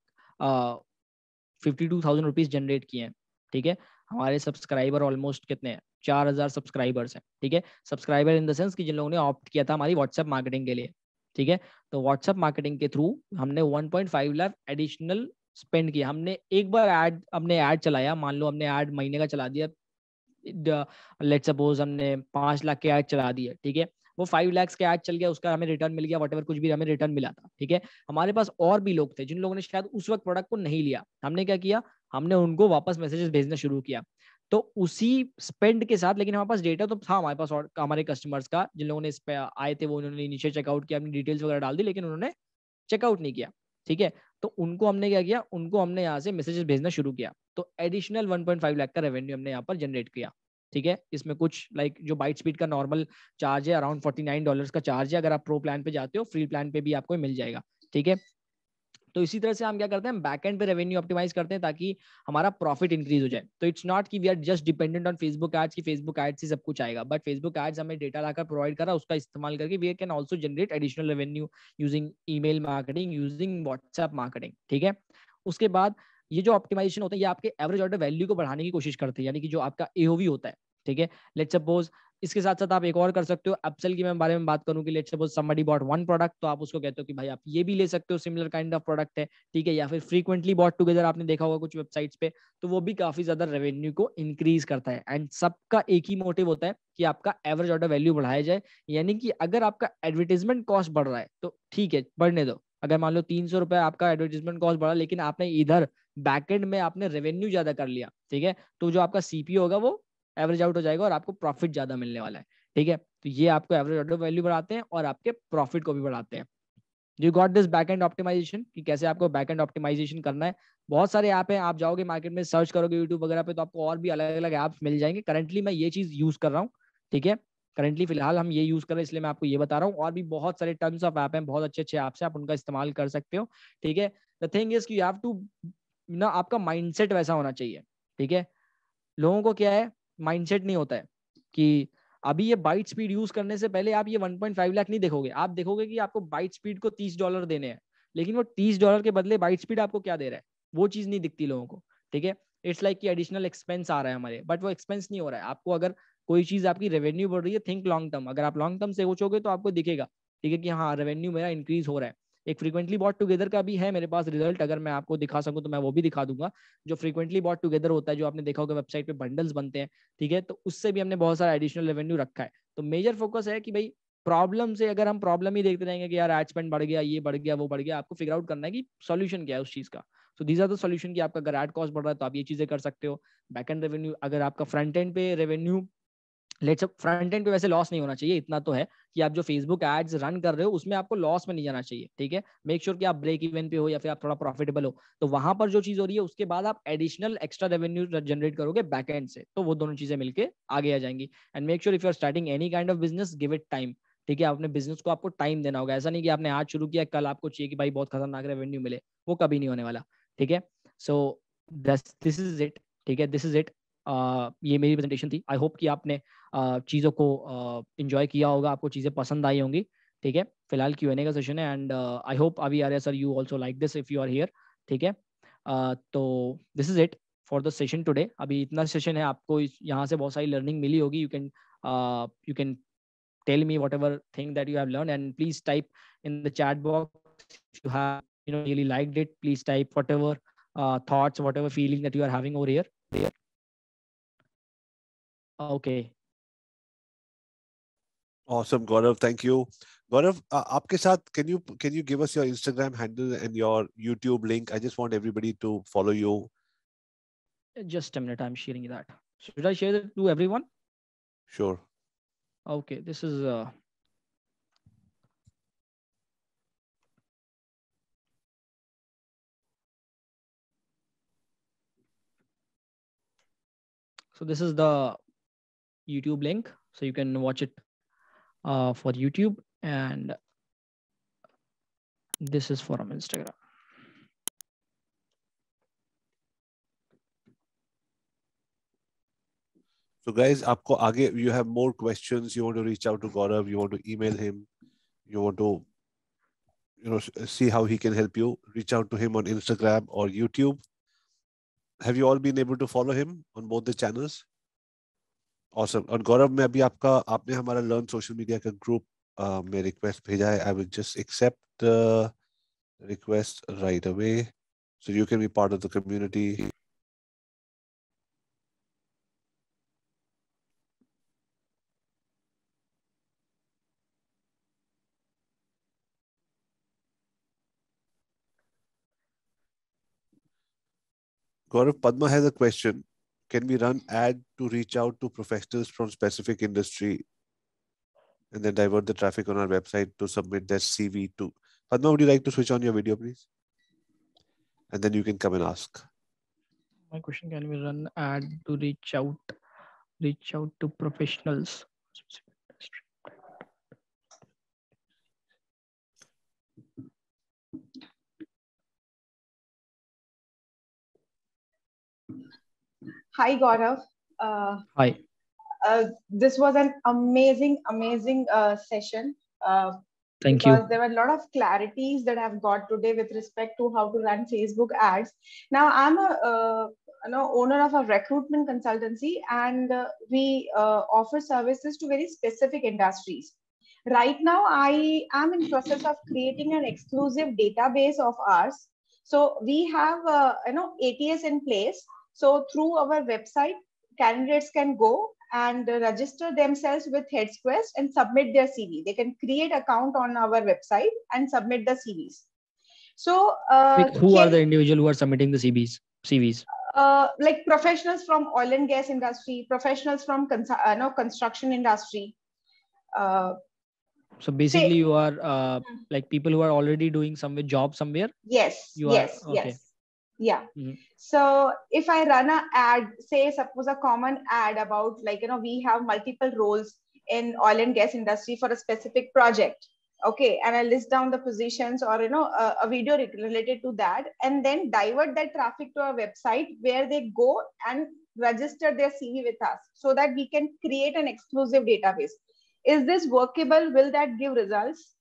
52,000 rupees generate किए हैं, ठीक है। हमारे सब्सक्राइबर ऑलमोस्ट कितने हैं? 4,000 सब्सक्राइबर्स हैं, ठीक है। सब्सक्राइबर इन द सेंस कि जिन लोगों ने ऑप्ट किया था हमारी व्हाट्सएप मार्केटिंग के लिए, ठीक है। तो व्हाट्सएप मार्केटिंग के थ्रू हमने 1.5 लाख एडिशनल स्पेंड किया। हमने एक बार ऐड चलाया, मान लो हमने ऐड महीने का चला दिया, लेट सपोज हमने 5 लाख के ऐड चला दिए, ठीक है। वो 5 लाख के ऐड चल गया, उसका हमें रिटर्न मिल गया, वट कुछ भी हमें रिटर्न मिला था, ठीक है। हमारे पास और भी लोग थे जिन लोगों ने शायद उस वक्त प्रोडक्ट को नहीं लिया, हमने क्या किया, हमने उनको वापस मैसेजेस भेजना शुरू किया। तो उसी स्पेंड के साथ, लेकिन हमारे पास डेटा तो था हमारे पास और हमारे कस्टमर्स का, जिन लोगों ने इस पे आए थे वो उन्होंने इनिशियल चेकआउट किया, अपनी डिटेल्स वगैरह डाल दी, लेकिन उन्होंने चेकआउट नहीं किया, ठीक है। तो उनको हमने क्या किया, उनको हमने यहाँ से मैसेजेस भेजना शुरू किया। तो एडिशनल 1.5 लाख का रेवेन्यू हमने यहाँ पर जनरेट किया, ठीक है। इसमें कुछ जो बाइट स्पीड का नॉर्मल चार्ज है अराउंड $49 का चार्ज है, अगर आप प्रो प्लान पे जाते हो, फ्री प्लान पे भी आपको मिल जाएगा, ठीक है। तो इसी तरह से हम क्या करते हैं, बैकएंड पे रेवेन्यू ऑप्टिमाइज करते हैं ताकि हमारा प्रॉफिट इंक्रीज हो जाए। तो इट्स नॉट कि we are just dependent on Facebook ads, की फेसबुक एड्स से सब कुछ आएगा, बट फेसबुक एड्स हमें डेटा लाकर प्रोवाइड कर रहा है, उसका इस्तेमाल करके we can also generate additional revenue using email marketing, using WhatsApp marketing, ठीक है। उसके बाद ये जो ऑप्टिमाइजेशन होता है ये आपके एवरेज ऑर्डर वैल्यू को बढ़ाने की कोशिश करते हैं, यानी कि जो आपका एओवी होता है, ठीक है। लेट्स सपोज इसके साथ साथ आप एक और कर सकते हो, अपसेल की मैं बारे में बात करूं कि let's suppose somebody bought one product, तो आप उसको कहते हो कि भाई आप ये भी ले सकते हो, सिमिलर काइंड ऑफ प्रोडक्ट है, ठीक है। या फिर फ्रीक्वेंटली बॉट टुगेदर आपने देखा होगा कुछ वेबसाइट्स पे, तो वो भी काफी ज्यादा रेवेन्यू को इंक्रीज करता है। एंड सबका एक ही मोटिव होता है कि आपका एवरेज ऑर्डर वैल्यू बढ़ाया जाए, यानी कि अगर आपका एडवर्टाइजमेंट कॉस्ट बढ़ रहा है तो ठीक है, बढ़ने दो। अगर मान लो 300 रुपए आपका एडवर्टाइजमेंट कॉस्ट बढ़ा, लेकिन आपने इधर बैकएंड में आपने रेवेन्यू ज्यादा कर लिया, ठीक है, तो जो आपका सीपीओ होगा वो एवरेज आउट हो जाएगा और आपको प्रॉफिट ज्यादा मिलने वाला है, ठीक है। तो ये आपको एवरेज ऑर्डर वैल्यू बढ़ाते हैं और आपके प्रॉफिट को भी बढ़ाते हैं। You got this backend optimization, कि कैसे आपको बैकएंड ऑप्टिमाइजेशन करना है। बहुत सारे ऐप हैं, आप जाओगे मार्केट में सर्च करोगे यूट्यूब वगैरह पे तो आपको और भी अलग अलग ऐप्स मिल जाएंगे। करंटली मैं ये चीज यूज कर रहा हूँ, ठीक है। करंटली फिलहाल हम ये यूज कर रहे हैं, इसलिए मैं आपको ये बता रहा हूँ। और भी बहुत सारे टन्स ऑफ ऐप हैं, बहुत अच्छे अच्छे ऐप्स हैं, आप उनका इस्तेमाल कर सकते हो, ठीक है। द थिंग इज कि यू हैव टू ना, आपका माइंडसेट वैसा होना चाहिए, ठीक है। लोगों को क्या है, माइंडसेट नहीं होता है कि अभी ये बाइट स्पीड यूज करने से पहले आप ये 1.5 लाख नहीं देखोगे, आप देखोगे कि आपको बाइट स्पीड को $30 देने हैं, लेकिन वो $30 के बदले बाइट स्पीड आपको क्या दे रहा है, वो चीज नहीं दिखती लोगों को, ठीक है। इट्स लाइक कि एडिशनल एक्सपेंस आ रहा है हमारे, बट वो एक्सपेंस नहीं हो रहा है आपको। अगर कोई चीज आपकी रेवेन्यू बढ़ रही है, थिंक लॉन्ग टर्म, अगर आप लॉन्ग टर्म से सोचोगे तो आपको दिखेगा, ठीक है, कि हाँ रेवेन्यू मेरा इंक्रीज हो रहा है। एक फ्रीक्वेंटली बॉट टुगेदर का भी है मेरे पास रिजल्ट, अगर मैं आपको दिखा सकूं तो मैं वो भी दिखा दूंगा। जो फ्रीक्वेंटली बॉट टुगेदर होता है, जो आपने देखा होगा वेबसाइट पे बंडल्स बनते हैं, ठीक है, तो उससे भी हमने बहुत सारा एडिशनल रेवेन्यू रखा है। तो मेजर फोकस है कि भाई प्रॉब्लम से, अगर हम प्रॉब्लम ही देखते रहेंगे कि यार एड स्पेंड बढ़ गया, ये बढ़ गया, वो बढ़ गया, आपको फिगर आउट करना है कि सॉल्यूशन क्या है उस चीज का। तो दीज आर द सॉल्यूशन, कि आपका अगर एड कॉस्ट बढ़ रहा है तो आप ये चीजें कर सकते हो। बैक एंड रेवेन्यू, अगर आपका फ्रंट एंड पे रेवेन्यू, लेट्स फ्रंट एंड पे वैसे लॉस नहीं होना चाहिए, इतना तो है कि आप जो फेसबुक एड्स रन कर रहे हो उसमें आपको लॉस में नहीं जाना चाहिए, ठीक है। मेक श्योर कि आप ब्रेक इवन पे हो या फिर आप थोड़ा प्रॉफिटेबल हो। तो वहां पर जो चीज हो रही है उसके बाद आप एडिशनल एक्स्ट्रा रेवेन्यू जनरेट करोगे बैक एंड से, तो वो दोनों चीजें मिलकर आगे आ जाएंगी। And make sure if you are starting any kind of business, give it time, ठीक है। अपने बिजनेस को आपको टाइम देना होगा, ऐसा नहीं कि आपने आज शुरू किया कल आपको चाहिए कि भाई बहुत खतरनाक रेवेन्यू मिले, वो कभी नहीं होने वाला, ठीक है। सो दिस इज इट, ठीक है, दिस इज इट। ये मेरी प्रेजेंटेशन थी। आई होप कि आपने चीज़ों को इंजॉय किया होगा, आपको चीज़ें पसंद आई होंगी, ठीक है। फिलहाल Q&A का सेशन है, एंड आई होप अभी Arya sir you also like this if you are here, ठीक है। तो this is it for the session today. अभी इतना सेशन है, आपको यहाँ से बहुत सारी लर्निंग मिली होगी। You can tell me whatever thing that you have learned, and please type in the chat box if you have really liked it. Please type whatever thoughts, whatever feeling that you are having over here. there. Okay. Awesome, Gaurav. Thank you. Gaurav, आपके साथ can you give us your Instagram handle and your YouTube link? I just want everybody to follow you. Just a minute, I'm sharing that. Should I share it to everyone? Sure. Okay, this is so this is the YouTube link, so you can watch it for YouTube, and this is from Instagram. So guys, आपको आगे you have more questions, you want to reach out to Gaurav, you want to email him, you want to see how he can help you, reach out to him on Instagram or YouTube. Have you all been able to follow him on both the channels? Awesome. और गौरव में अभी आपने हमारा learn social media का group में request भेजा है. I will just accept the request right away so you can be part of the community. Gaurav, Padma has a question. Can we run ad to reach out to professionals from specific industry and then divert the traffic on our website to submit their CV to? Padma, would you like to switch on your video, please? And then you can come and ask. My question: can we run ad to reach out to professionals? Hi, Gaurav. Hi. This was an amazing session. Thank because you. there were a lot of clarities that I've got today with respect to how to run Facebook ads. Now, I'm a owner of a recruitment consultancy, and we offer services to very specific industries. Right now, I am in process of creating an exclusive database of ours. So we have ATS in place. So through our website, candidates can go and register themselves with HeadsQuest and submit their CV. They can create account on our website and submit the CVs. So who are the individual who are submitting the CVs? Like professionals from oil and gas industry, professionals from construction industry. So basically, you are like people who are already doing some job somewhere. Yes. Yes. Yeah. Mm-hmm. So if I run an ad, say suppose a common ad about we have multiple roles in oil and gas industry for a specific project. Okay, and I list down the positions or a video related to that, and then divert that traffic to our website where they go and register their CV with us so that we can create an exclusive database. Is this workable? Will that give results?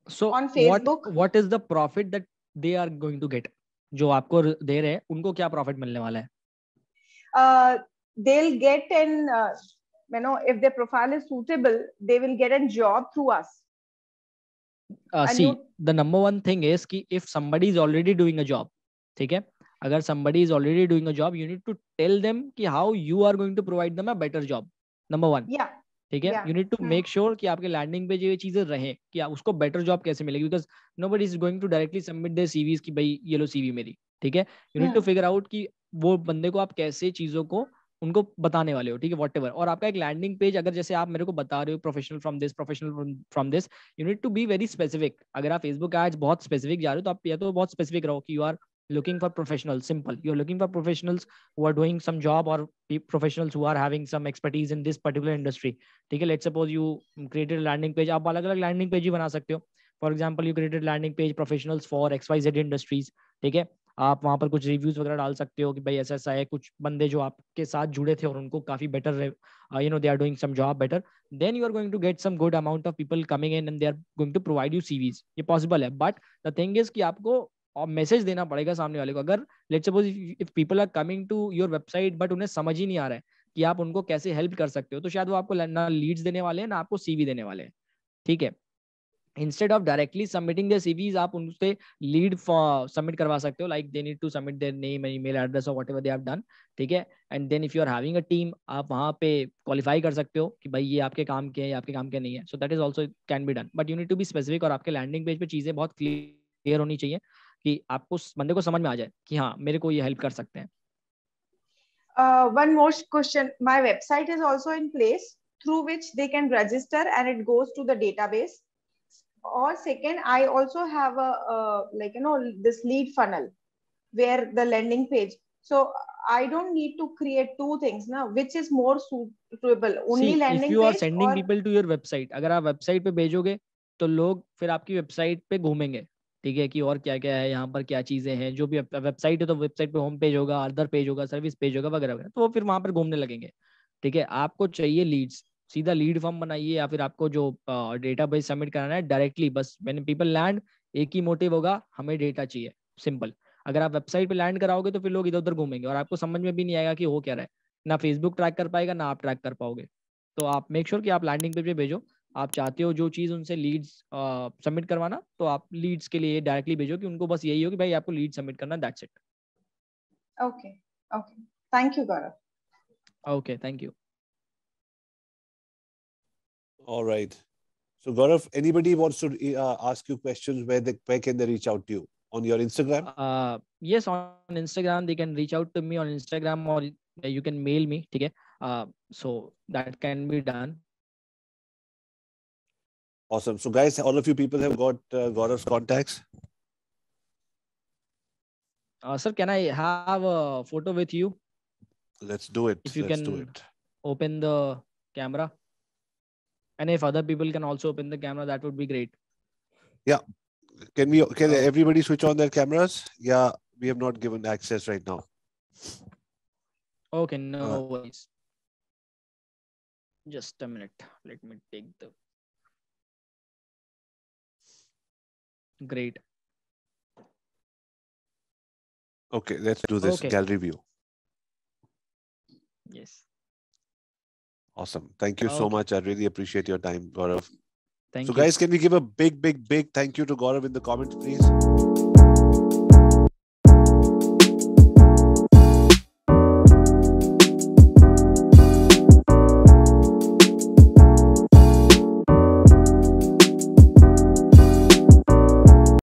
So on Facebook? What is the profit that they are going to get? जो आपको दे रहे हैं उनको क्या profit मिलने वाला है? They'll get an if their profile is suitable, they will get a job through us. See, the number one thing is कि if somebody is already doing a job, ठीक है, अगर somebody is already doing a job, you need to tell them कि how you are going to provide them a better job. Number one. Yeah. ठीक है, you need to make sure कि आपके landing पे जो ये चीजें रहें कि उसको बेटर जॉब कैसे मिलेगी, because nobody is going to directly submit their CVs कि भाई ये लो CV मेरी, ठीक है. You need to figure out कि वो बंदे को आप कैसे चीजों को उनको बताने वाले हो, ठीक है, वॉट एवर. और आपका एक लैंडिंग पेज अगर जैसे आप मेरे को बता रहे हो professional from this, you need to be very specific. अगर आप फेसबुक एड्स बहुत स्पेसिफिक जा रहे हो तो आप या तो बहुत स्पेसिफिक रहो कि you are looking for professionals. Simple. You're looking for professionals who are doing some job or professionals who are having some expertise in this particular industry. ठीक है. Let's suppose you created a landing page. आप अलग अलग landing page ही बना सकते हो. For example, you created landing page professionals for XYZ industries. ठीक है. आप वहाँ पर कुछ रिव्यूज वगैरह डाल सकते हो कि भाई ऐसा ऐसा है, कुछ बंदे जो आपके साथ जुड़े थे और उनको काफी better they are doing some job better. Then you are going to get some good amount of people coming in and they are going to provide you CVs. ये possible है. But the thing is कि आपको और message देना पड़ेगा सामने वाले को. अगर let's suppose if people are coming to your website but उन्हें समझ ही नहीं आ रहा है कि आप उनको कैसे हेल्प कर सकते हो, तो शायद वो आपको ना लीड्स देने वाले हैं ना आपको CV देने वाले हैं. ठीक है. Instead of directly submitting their CVs, आप उनसे लीड सबमिट करवा सकते हो, like they need to submit their name and email address और व्हाटएवर दे हैव डन, ठीक है। And then if you are having a team, आप वहां पे क्वालिफाई कर सकते हो कि भाई ये आपके काम के हैं, आपके काम के नहीं है। So that is also can be done, but you need to be specific, और आपके लैंडिंग पेज पे चीजें बहुत क्लियर होनी चाहिए कि आपको उस बंदे को समझ में आ जाए कि हाँ मेरे को ये हेल्प कर सकते हैं। One more question. My website is also in place through which they can register and it goes to the database. Or second, I also have a like this lead funnel where the landing page. So I don't need to create two things now. Which is more suitable? Only See, if landing you are page sending or people to your website, अगर आप website पे भेजोगे तो लोग फिर आपकी website पे घूमेंगे, ठीक है, कि और क्या क्या है यहाँ पर, क्या चीजें हैं। जो भी वेबसाइट है तो वेबसाइट पे होम पेज होगा, अदर पेज होगा, सर्विस पेज होगा वगैरह वगैरह, तो वो फिर वहां पर घूमने लगेंगे, ठीक है। आपको चाहिए लीड्स, सीधा लीड फॉर्म बनाइए, या फिर आपको जो डेटाबेस सबमिट कराना है डायरेक्टली, बस व्हेन पीपल लैंड, एक ही मोटिव होगा, हमें डेटा चाहिए, सिंपल। अगर आप वेबसाइट पे लैंड कराओगे तो फिर लोग इधर उधर घूमेंगे और आपको समझ में भी नहीं आएगा कि हो क्या रहा है, ना फेसबुक ट्रैक कर पाएगा ना आप ट्रैक कर पाओगे। तो आप मेक श्योर कि आप लैंडिंग पेज पे भेजो। आप चाहते हो जो चीज़ उनसे लीड्स सबमिट करवाना, तो आप लीड्स के लिए डायरेक्टली भेजो कि उनको बस यही हो कि भाई आपको लीड सबमिट करना, that's it. okay, okay. Thank you, Gaurav. Okay, thank you. All right. So Gaurav, anybody wants to ask you questions, where can they reach out to you? On your Instagram? Yes, on Instagram they can reach out to me on Instagram, or you can mail me, ठीक है। So that can be done. Awesome. So guys, all of you people have got Gaurav's contacts. Sir, can I have a photo with you? Let's do it. If you Let's can do it. open the camera, and if other people can also open the camera, that would be great. Yeah. Can everybody switch on their cameras? Yeah, we have not given access right now. Okay, no worries. Just a minute. Let me take the. Great. Okay, let's do this. Okay. Gallery view. Yes. Awesome. Thank you so much. I really appreciate your time, Gaurav. Thank so you. guys, can we give a big thank you to Gaurav in the comments, please?